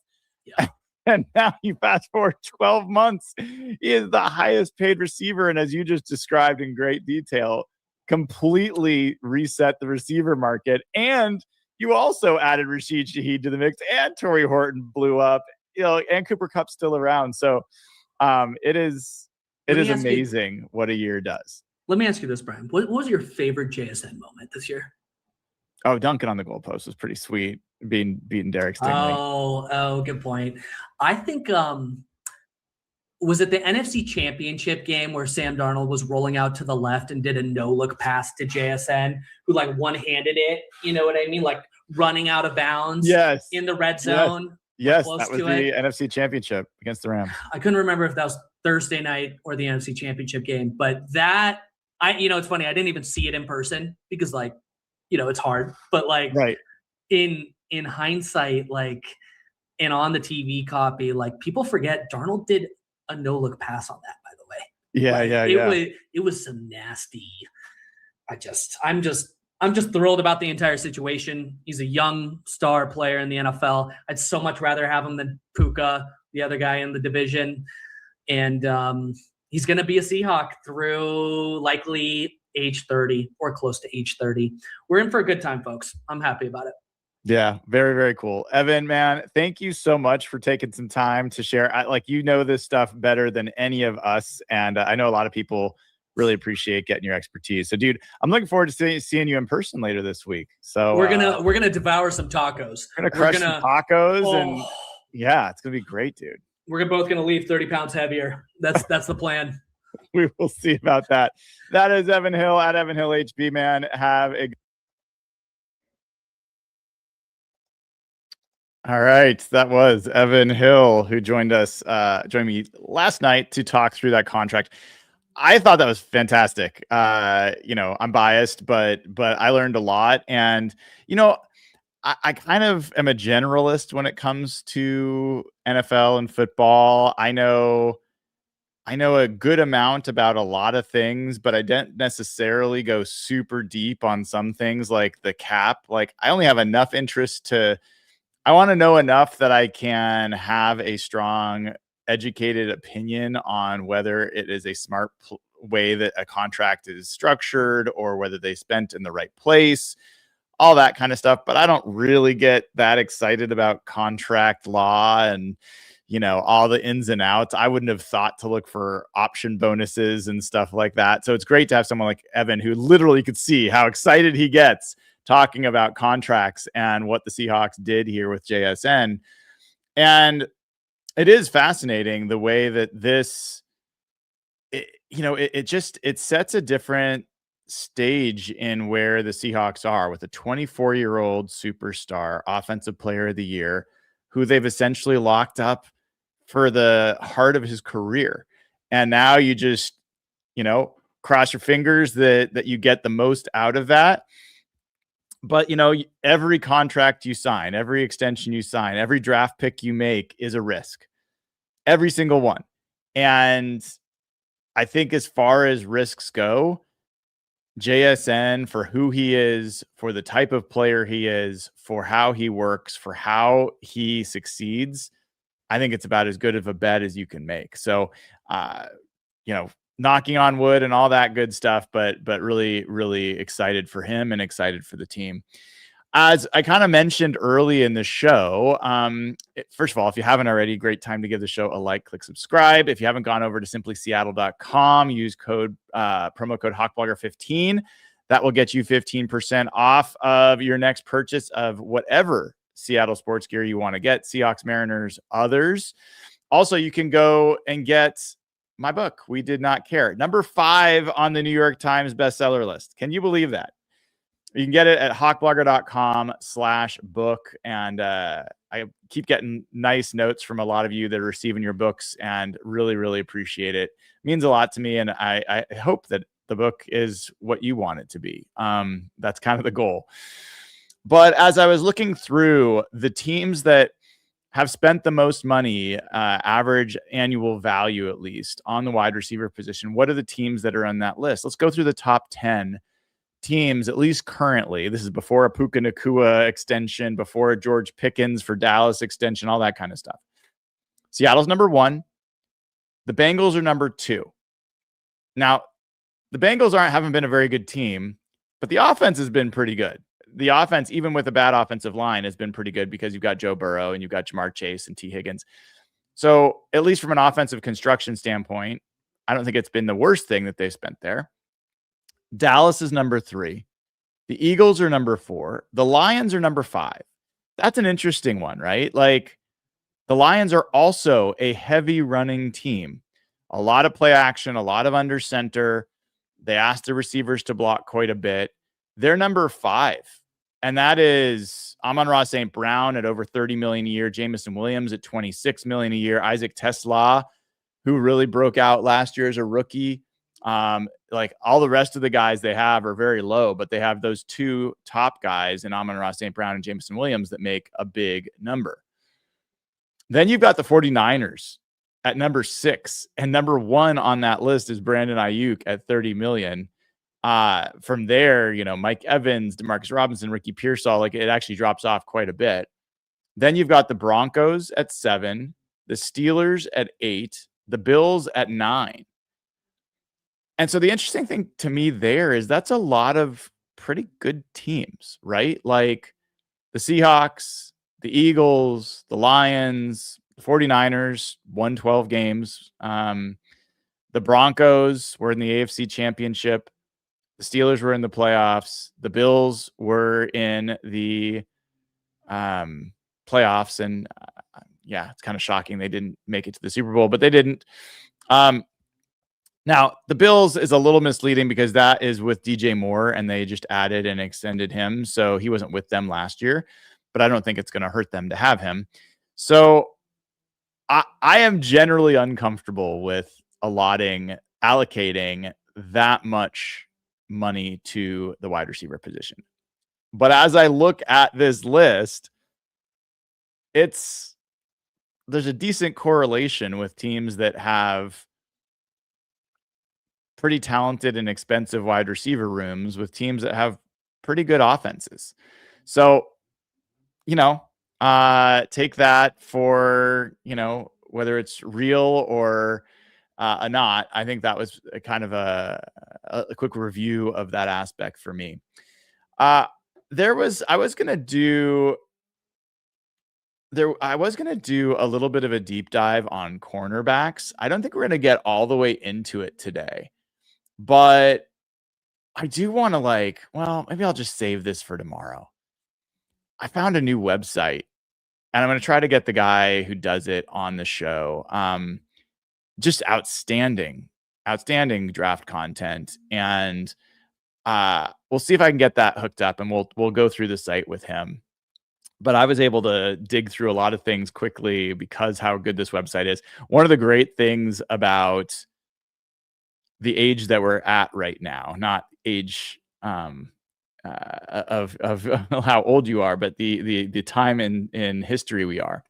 Yeah. And now you fast forward 12 months, he is the highest paid receiver. And as you just described in great detail, completely reset the receiver market. And you also added Rashid Shaheed to the mix, and Torrey Horton blew up, you know, and Cooper Kupp's still around. So it is amazing what a year does. Let me ask you this, Brian. What was your favorite JSN moment this year? Oh, dunking on the goalpost was pretty sweet. Beating Derek Stingley. Oh, good point. I think was it the NFC Championship game where Sam Darnold was rolling out to the left and did a no-look pass to JSN, who like one-handed it, you know what I mean? Like running out of bounds in the red zone. Yes, that was the NFC Championship against the Rams. I couldn't remember if that was Thursday night or the NFC Championship game, but that it's funny, I didn't even see it in person because like, you know, it's hard, but like in hindsight, like, and on the TV copy, like people forget Darnold did a no-look pass on that, by the way. It was some nasty. I'm just thrilled about the entire situation. He's a young star player in the NFL. I'd so much rather have him than Puka, the other guy in the division. And he's going to be a Seahawk through likely age 30 or close to age 30. We're in for a good time, folks. I'm happy about it. Yeah, very, very cool. Evan, man, thank you so much for taking some time to share. You know this stuff better than any of us. And I know a lot of people really appreciate getting your expertise. So, dude, I'm looking forward to seeing you in person later this week. So we're gonna devour some tacos. We're gonna crush some tacos, and yeah, it's gonna be great, dude. We're both gonna leave 30 pounds heavier. That's the plan. We will see about that. That is Evan Hill at Evan Hill HB, man. Have a All right, that was Evan Hill who joined me last night to talk through that contract. I thought that was fantastic. You know, I'm biased, but I learned a lot. And, you know, I kind of am a generalist when it comes to NFL and football. I know a good amount about a lot of things, but I didn't necessarily go super deep on some things like the cap. Like, I only have enough interest I want to know enough that I can have a strong, educated opinion on whether it is a smart way that a contract is structured or whether they spent in the right place, all that kind of stuff. But I don't really get that excited about contract law and, you know, all the ins and outs. I wouldn't have thought to look for option bonuses and stuff like that. So it's great to have someone like Evan who literally could see how excited he gets talking about contracts and what the Seahawks did here with JSN. And it is fascinating the way that it sets a different stage in where the Seahawks are with a 24-year-old superstar offensive player of the year who they've essentially locked up for the heart of his career. And now you just, you know, cross your fingers that you get the most out of that. But, every contract you sign, every extension you sign, every draft pick you make is a risk. Every single one. And I think as far as risks go, JSN, for who he is, for the type of player he is, for how he works, for how he succeeds, I think it's about as good of a bet as you can make. So, knocking on wood and all that good stuff, but really, really excited for him and excited for the team. As I kind of mentioned early in the show, first of all, if you haven't already, great time to give the show a like, click subscribe. If you haven't gone over to SimplySeattle.com, use promo code HawkBlogger15. That will get you 15% off of your next purchase of whatever Seattle sports gear you want to get, Seahawks, Mariners, others. Also, you can go and get my book, We Did Not Care, number 5 on the New York Times bestseller list. Can you believe that? You can get it at hawkblogger.com/book. And I keep getting nice notes from a lot of you that are receiving your books and really, really appreciate it. It means a lot to me. And I hope that the book is what you want it to be. That's kind of the goal. But as I was looking through the teams that have spent the most money, average annual value at least, on the wide receiver position, what are the teams that are on that list? Let's go through the top 10 teams, at least currently. This is before a Puka Nacua extension, before a George Pickens for Dallas extension, all that kind of stuff. Seattle's number 1. The Bengals are number 2. Now, the Bengals haven't been a very good team, but the offense has been pretty good. The offense, even with a bad offensive line, has been pretty good because you've got Joe Burrow and you've got Jamar Chase and T. Higgins. So at least from an offensive construction standpoint, I don't think it's been the worst thing that they've spent there. Dallas is number 3. The Eagles are number 4. The Lions are number 5. That's an interesting one, right? Like, the Lions are also a heavy running team. A lot of play action, a lot of under center. They asked the receivers to block quite a bit. They're number 5. And that is Amon-Ra St. Brown at over $30 million a year. Jameson Williams at $26 million a year. Isaac Tesla, who really broke out last year as a rookie. Like, all the rest of the guys they have are very low, but they have those 2 top guys in Amon-Ra St. Brown and Jameson Williams that make a big number. Then you've got the 49ers at number 6, and number 1 on that list is Brandon Ayuk at $30 million. From there, Mike Evans, Demarcus Robinson, Ricky Pearsall, like, it actually drops off quite a bit. Then you've got the Broncos at 7, the Steelers at 8, the Bills at 9. And so the interesting thing to me there is that's a lot of pretty good teams, right? Like the Seahawks, the Eagles, the Lions, the 49ers won 12 games. The Broncos were in the AFC Championship. The Steelers were in the playoffs. The Bills were in the playoffs. And it's kind of shocking they didn't make it to the Super Bowl, but they didn't. Now, the Bills is a little misleading because that is with DJ Moore, and they just added and extended him. So he wasn't with them last year, but I don't think it's going to hurt them to have him. So I am generally uncomfortable with allocating that much money to the wide receiver position. But as I look at this list, there's a decent correlation with teams that have pretty talented and expensive wide receiver rooms with teams that have pretty good offenses. So, take that for, whether it's real or not. I think that was a kind of a quick review of that aspect for me. I was going to do a little bit of a deep dive on cornerbacks. I don't think we're going to get all the way into it today. But I do want to maybe I'll just save this for tomorrow. I found a new website, and I'm going to try to get the guy who does it on the show. Just outstanding draft content. And we'll see if I can get that hooked up, and we'll go through the site with him. But I was able to dig through a lot of things quickly because how good this website is. One of the great things about the age that we're at right now, not age of how old you are, but the time in history we are,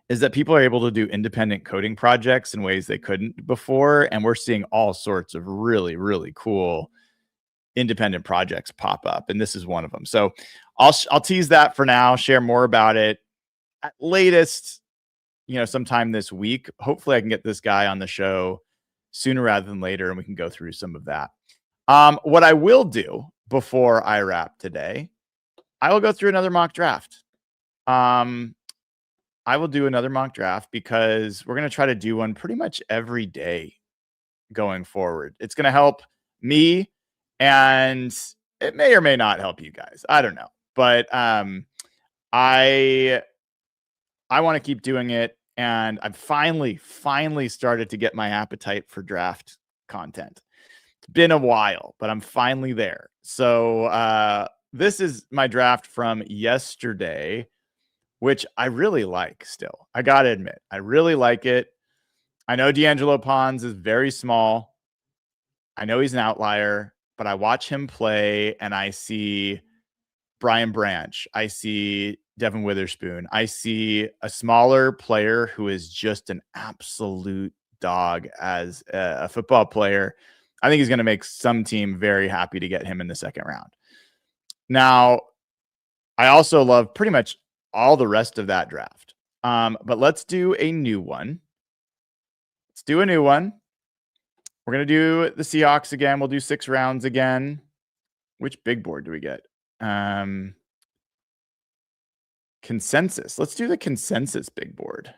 is that people are able to do independent coding projects in ways they couldn't before, and we're seeing all sorts of really, really cool independent projects pop up, and this is one of them. So I'll tease that for now, share more about it at latest, sometime this week. Hopefully I can get this guy on the show sooner rather than later, and we can go through some of that. What I will do before I wrap today, I will go through another mock draft. I will do another mock draft because we're going to try to do one pretty much every day going forward. It's going to help me, and it may or may not help you guys. I don't know. But I want to keep doing it, and I've finally started to get my appetite for draft content. It's been a while, but I'm finally there. So this is my draft from yesterday, which I really like still. I got to admit, I really like it. I know D'Angelo Pons is very small. I know he's an outlier, but I watch him play and I see Brian Branch. I see Devin Witherspoon. I see a smaller player who is just an absolute dog as a football player. I think he's going to make some team very happy to get him in the second round. Now, I also love pretty much all the rest of that draft. But let's do a new one. We're going to do the Seahawks again. We'll do 6 rounds again. Which big board do we get? Consensus. Let's do the consensus big board.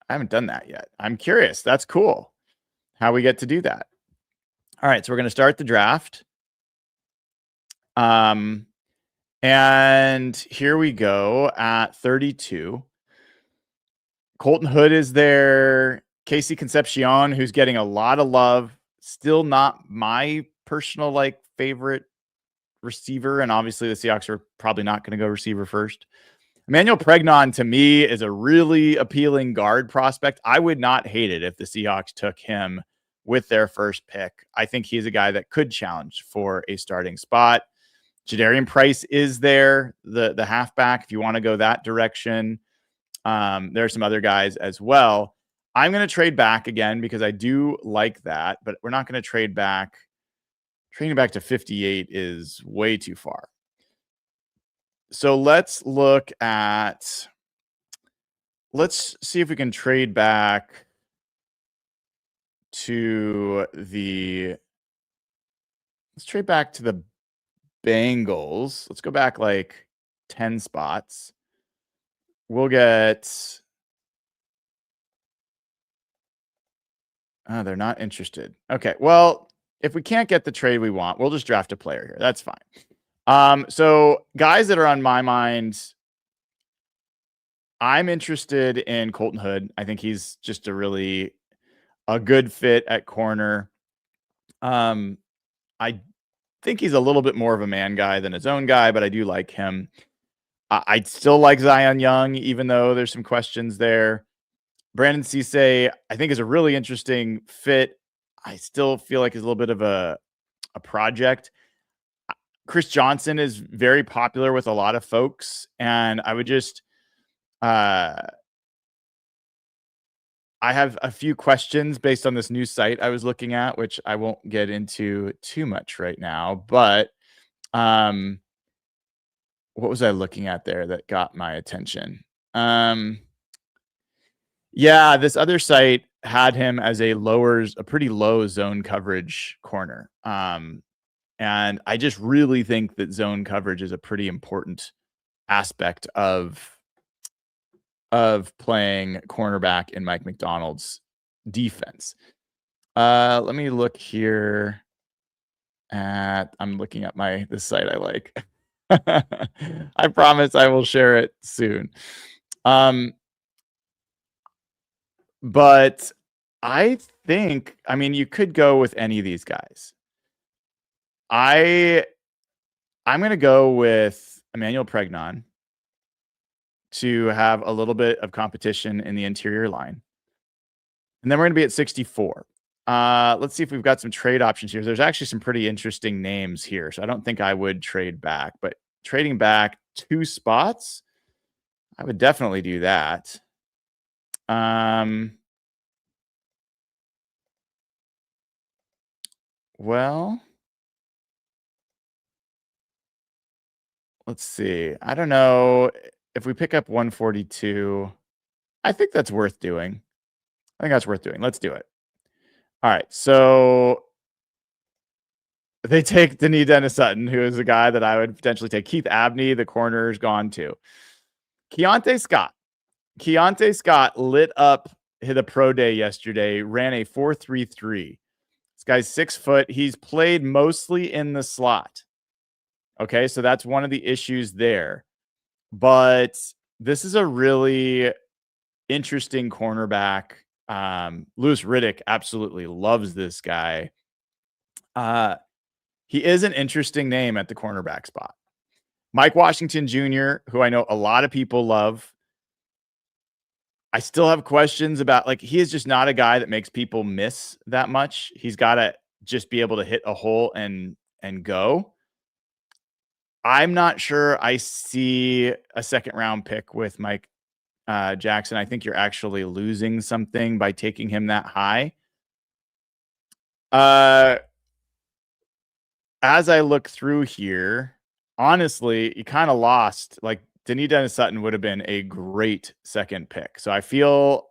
I haven't done that yet. I'm curious. That's cool how we get to do that. All right, so we're going to start the draft. And here we go at 32. Colton Hood is there. Casey Concepcion, who's getting a lot of love. Still not my personal favorite receiver. And obviously the Seahawks are probably not going to go receiver first. Emmanuel Pregnon, to me, is a really appealing guard prospect. I would not hate it if the Seahawks took him with their first pick. I think he's a guy that could challenge for a starting spot. Jadarian Price is there, the halfback, if you want to go that direction. There are some other guys as well. I'm going to trade back again because I do like that, but we're not going to trade back. Trading back to 58 is way too far. So let's see if we can trade back to the Bengals. Let's go back 10 spots. We'll get... Oh, they're not interested. Okay, well, if we can't get the trade we want, we'll just draft a player here. That's fine. So guys that are on my mind, I'm interested in Colton Hood. I think he's just a good fit at corner. I think he's a little bit more of a man guy than his own guy, but I do like him. I still like Zion Young, even though there's some questions there. Brandon Cisse, I think, is a really interesting fit. I still feel like he's a little bit of a project. Chris Johnson is very popular with a lot of folks, and I would just I have a few questions based on this new site I was looking at, which I won't get into too much right now, but what was I looking at there that got my attention? Yeah, this other site had him as a pretty low zone coverage corner. And I just really think that zone coverage is a pretty important aspect of playing cornerback in Mike Macdonald's defense. Let me look here I'm looking at this site I like. I promise I will share it soon. But I think, you could go with any of these guys. I'm going to go with Emmanuel Pregnon to have a little bit of competition in the interior line. And then we're going to be at 64. Let's see if we've got some trade options here. There's actually some pretty interesting names here, so I don't think I would trade back, but trading back 2 spots, I would definitely do that. Well, let's see. I don't know if we pick up 142. I think that's worth doing. I think that's worth doing. Let's do it. All right. So they take Denis Dennis Sutton, who is a guy that I would potentially take. Keith Abney, the corner, is gone too. Keontae Scott. Keontae Scott lit up the pro day yesterday, ran a 4.33. This guy's 6 foot. He's played mostly in the slot. Okay, so that's one of the issues there. But this is a really interesting cornerback. Louis Riddick absolutely loves this guy. He is an interesting name at the cornerback spot. Mike Washington Jr., who I know a lot of people love. I still have questions about, like, he is just not a guy that makes people miss that much. He's got to just be able to hit a hole and go. I'm not sure I see a second round pick with Mike Jackson. I think you're actually losing something by taking him that high. As I look through here, honestly, you kind of lost. Like, Denis Dennis Sutton would have been a great second pick. So I feel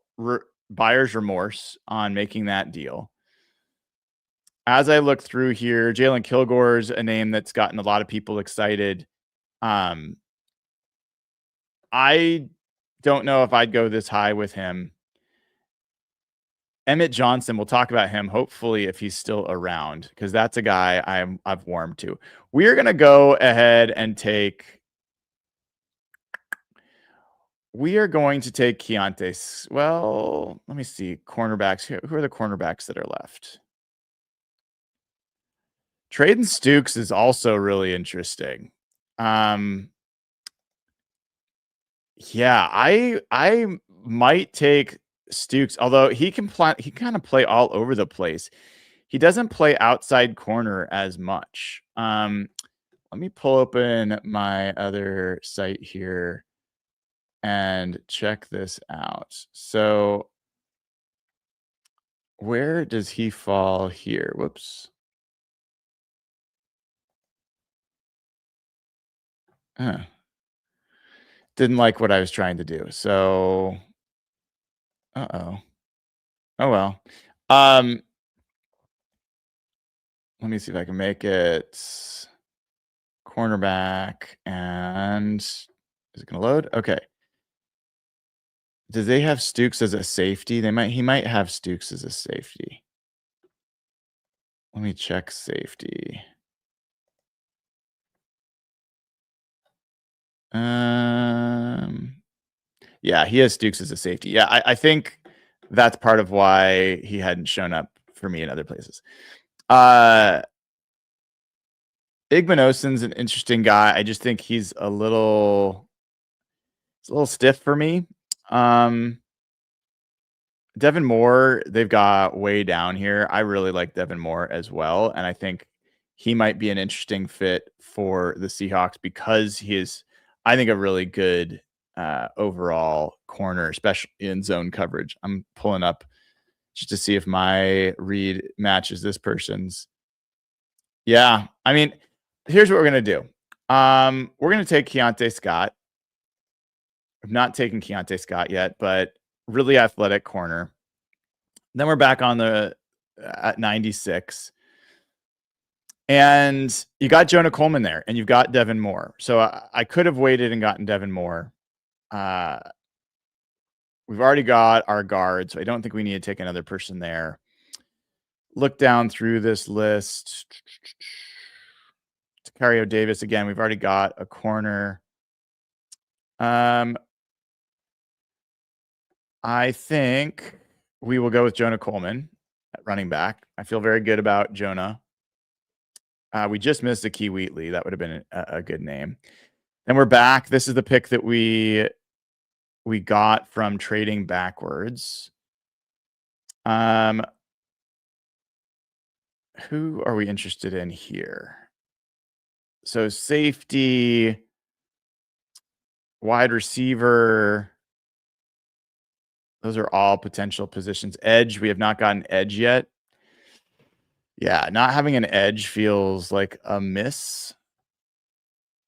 buyer's remorse on making that deal. As I look through here, Jalen Kilgore's a name that's gotten a lot of people excited. I don't know if I'd go this high with him. Emmett Johnson, we'll talk about him, hopefully, if he's still around, because that's a guy I've warmed to. We're going to go ahead and take... We are going to take Keontae. Well, let me see. Cornerbacks. Who are the cornerbacks that are left? Traden Stukes is also really interesting. Yeah, I might take Stukes, although he can kind of play all over the place. He doesn't play outside corner as much. Let me pull open my other site here and check this out. So where does he fall here? Whoops. Didn't like what I was trying to do. So, oh well. Let me see if I can make it cornerback. And is it going to load? Okay. Do they have Stukes as a safety? He might have Stukes as a safety. Let me check safety. Yeah, he has Stukes as a safety. Yeah, I think that's part of why he hadn't shown up for me in other places. Igbenogsen's an interesting guy. I just think he's a little stiff for me. Devin Moore, they've got way down here. I really like Devin Moore as well, and I think he might be an interesting fit for the Seahawks because he is, I think, a really good overall corner, especially in zone coverage. I'm pulling up just to see if my read matches this person's. Yeah, I mean, here's what we're going to do. We're going to take Keontae Scott. I've not taken Keontae Scott yet, but really athletic corner. Then we're back on at 96. And you got Jonah Coleman there, and you've got Devin Moore. So I could have waited and gotten Devin Moore. We've already got our guard, so I don't think we need to take another person there. Look down through this list. Tacario Davis, again, we've already got a corner. I think we will go with Jonah Coleman at running back. I feel very good about Jonah. We just missed Akee Wheatley. That would have been a good name. Then we're back. This is the pick that we got from trading backwards. who are we interested in here? So safety, wide receiver, those are all potential positions. Edge, we have not gotten edge yet. Yeah, not having an edge feels like a miss.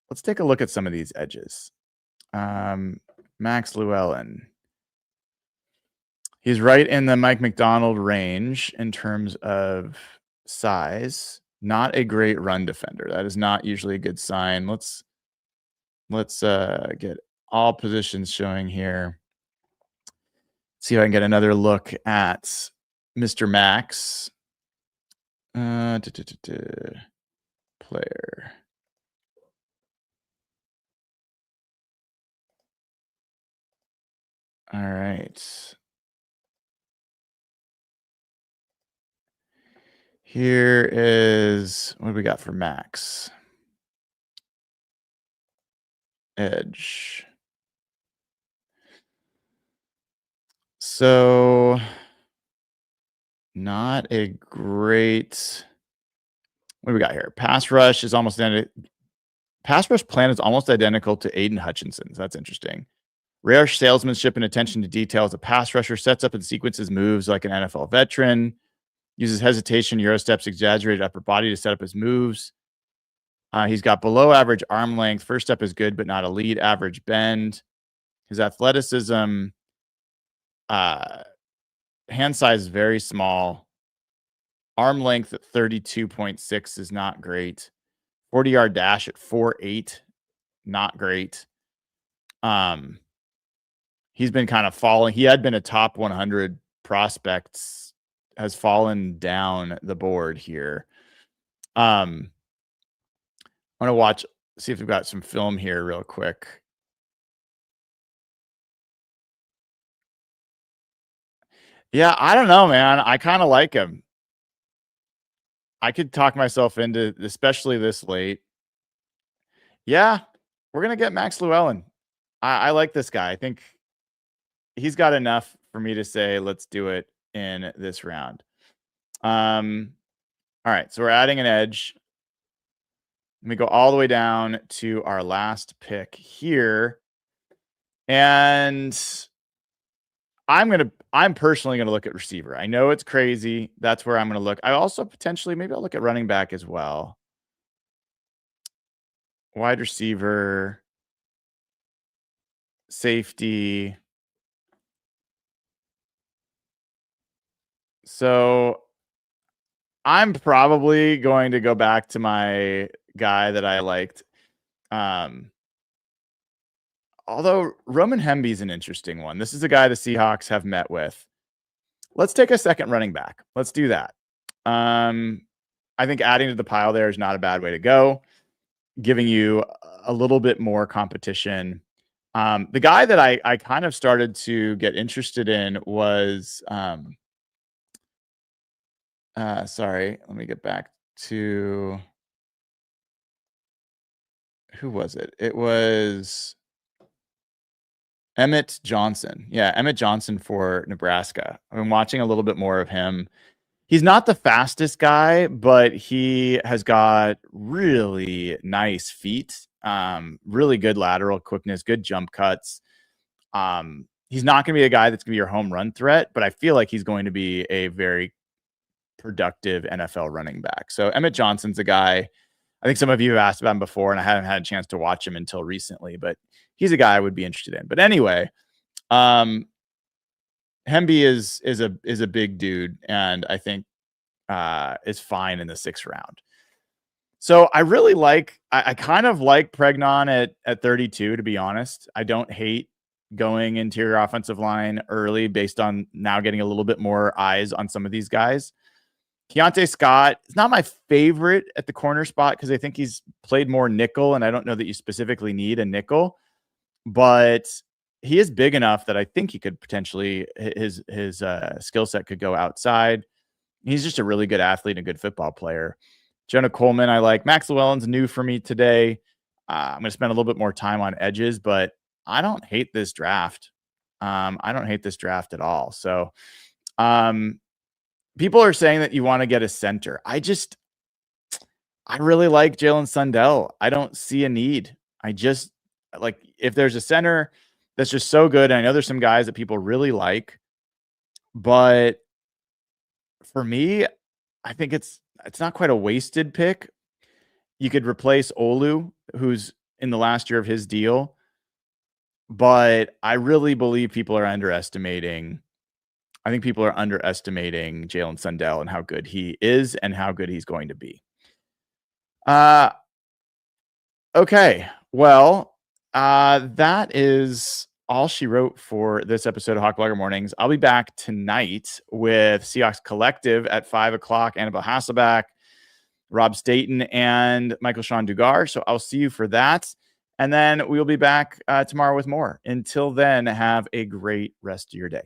Let's take a look at some of these edges. Max Llewellyn. He's right in the Mike McDonald range in terms of size. Not a great run defender. That is not usually a good sign. Let's get all positions showing here. See if I can get another look at Mr. Max. Player. All right. Here is what do we got for Max? Edge. So not a great. What do we got here? Pass rush is almost pass rush plan is almost identical to Aiden Hutchinson's. That's interesting. Rare salesmanship and attention to detail as a pass rusher, sets up and sequences moves like an NFL veteran, uses hesitation, Euro steps, exaggerated upper body to set up his moves. He's got below average arm length. First step is good, but not elite. Average bend. His athleticism, hand size is very small. Arm length at 32.6 is not great. 40-yard dash at 4.8, not great. He's been kind of falling. He had been a top 100 prospects, has fallen down the board here. I want to see if we've got some film here real quick. Yeah, I don't know, man. I kind of like him. I could talk myself into, especially this late. Yeah, we're going to get Max Llewellyn. I like this guy. I think he's got enough for me to say, let's do it in this round. All right, so we're adding an edge. Let me go all the way down to our last pick here. And I'm personally going to look at receiver. I know it's crazy. That's where I'm going to look. I also potentially, maybe I'll look at running back as well. Wide receiver, safety. So I'm probably going to go back to my guy that I liked. Although Roman Hemby is an interesting one. This is a guy the Seahawks have met with. Let's take a second running back. Let's do that. I think adding to the pile there is not a bad way to go, giving you a little bit more competition. The guy that I kind of started to get interested in was, sorry, let me get back to, who was it? It was Emmett Johnson. Yeah, Emmett Johnson for Nebraska. I've been watching a little bit more of him. He's not the fastest guy, but he has got really nice feet, really good lateral quickness, good jump cuts. He's not going to be a guy that's going to be your home run threat, but I feel like he's going to be a very productive NFL running back. So Emmett Johnson's a guy, I think some of you have asked about him before, and I haven't had a chance to watch him until recently, but he's a guy I would be interested in. But anyway, Hemby is a big dude, and I think is fine in the 6th round. So I really like, I kind of like Pregnon at 32, to be honest. I don't hate going interior offensive line early based on now getting a little bit more eyes on some of these guys. Keontae Scott is not my favorite at the corner spot because I think he's played more nickel, and I don't know that you specifically need a nickel, but he is big enough that I think he could potentially, his skill set could go outside. He's just a really good athlete and a good football player. Jonah Coleman, I like. Max Llewellyn's new for me today. I'm going to spend a little bit more time on edges, but I don't hate this draft. I don't hate this draft at all. So people are saying that you want to get a center. I really like Jalen Sundell. I don't see a need. I just like if there's a center that's just so good. And I know there's some guys that people really like, but for me, I think it's not quite a wasted pick. You could replace Olu, who's in the last year of his deal, but I really believe people are underestimating. I think people are underestimating Jalen Sundell and how good he is and how good he's going to be. Okay. Well, that is all she wrote for this episode of Hawk Blogger Mornings. I'll be back tonight with Seahawks Collective at 5 o'clock. Annabelle Hasselback, Rob Staten, and Michael Sean Dugar. So I'll see you for that. And then we'll be back tomorrow with more. Until then, have a great rest of your day.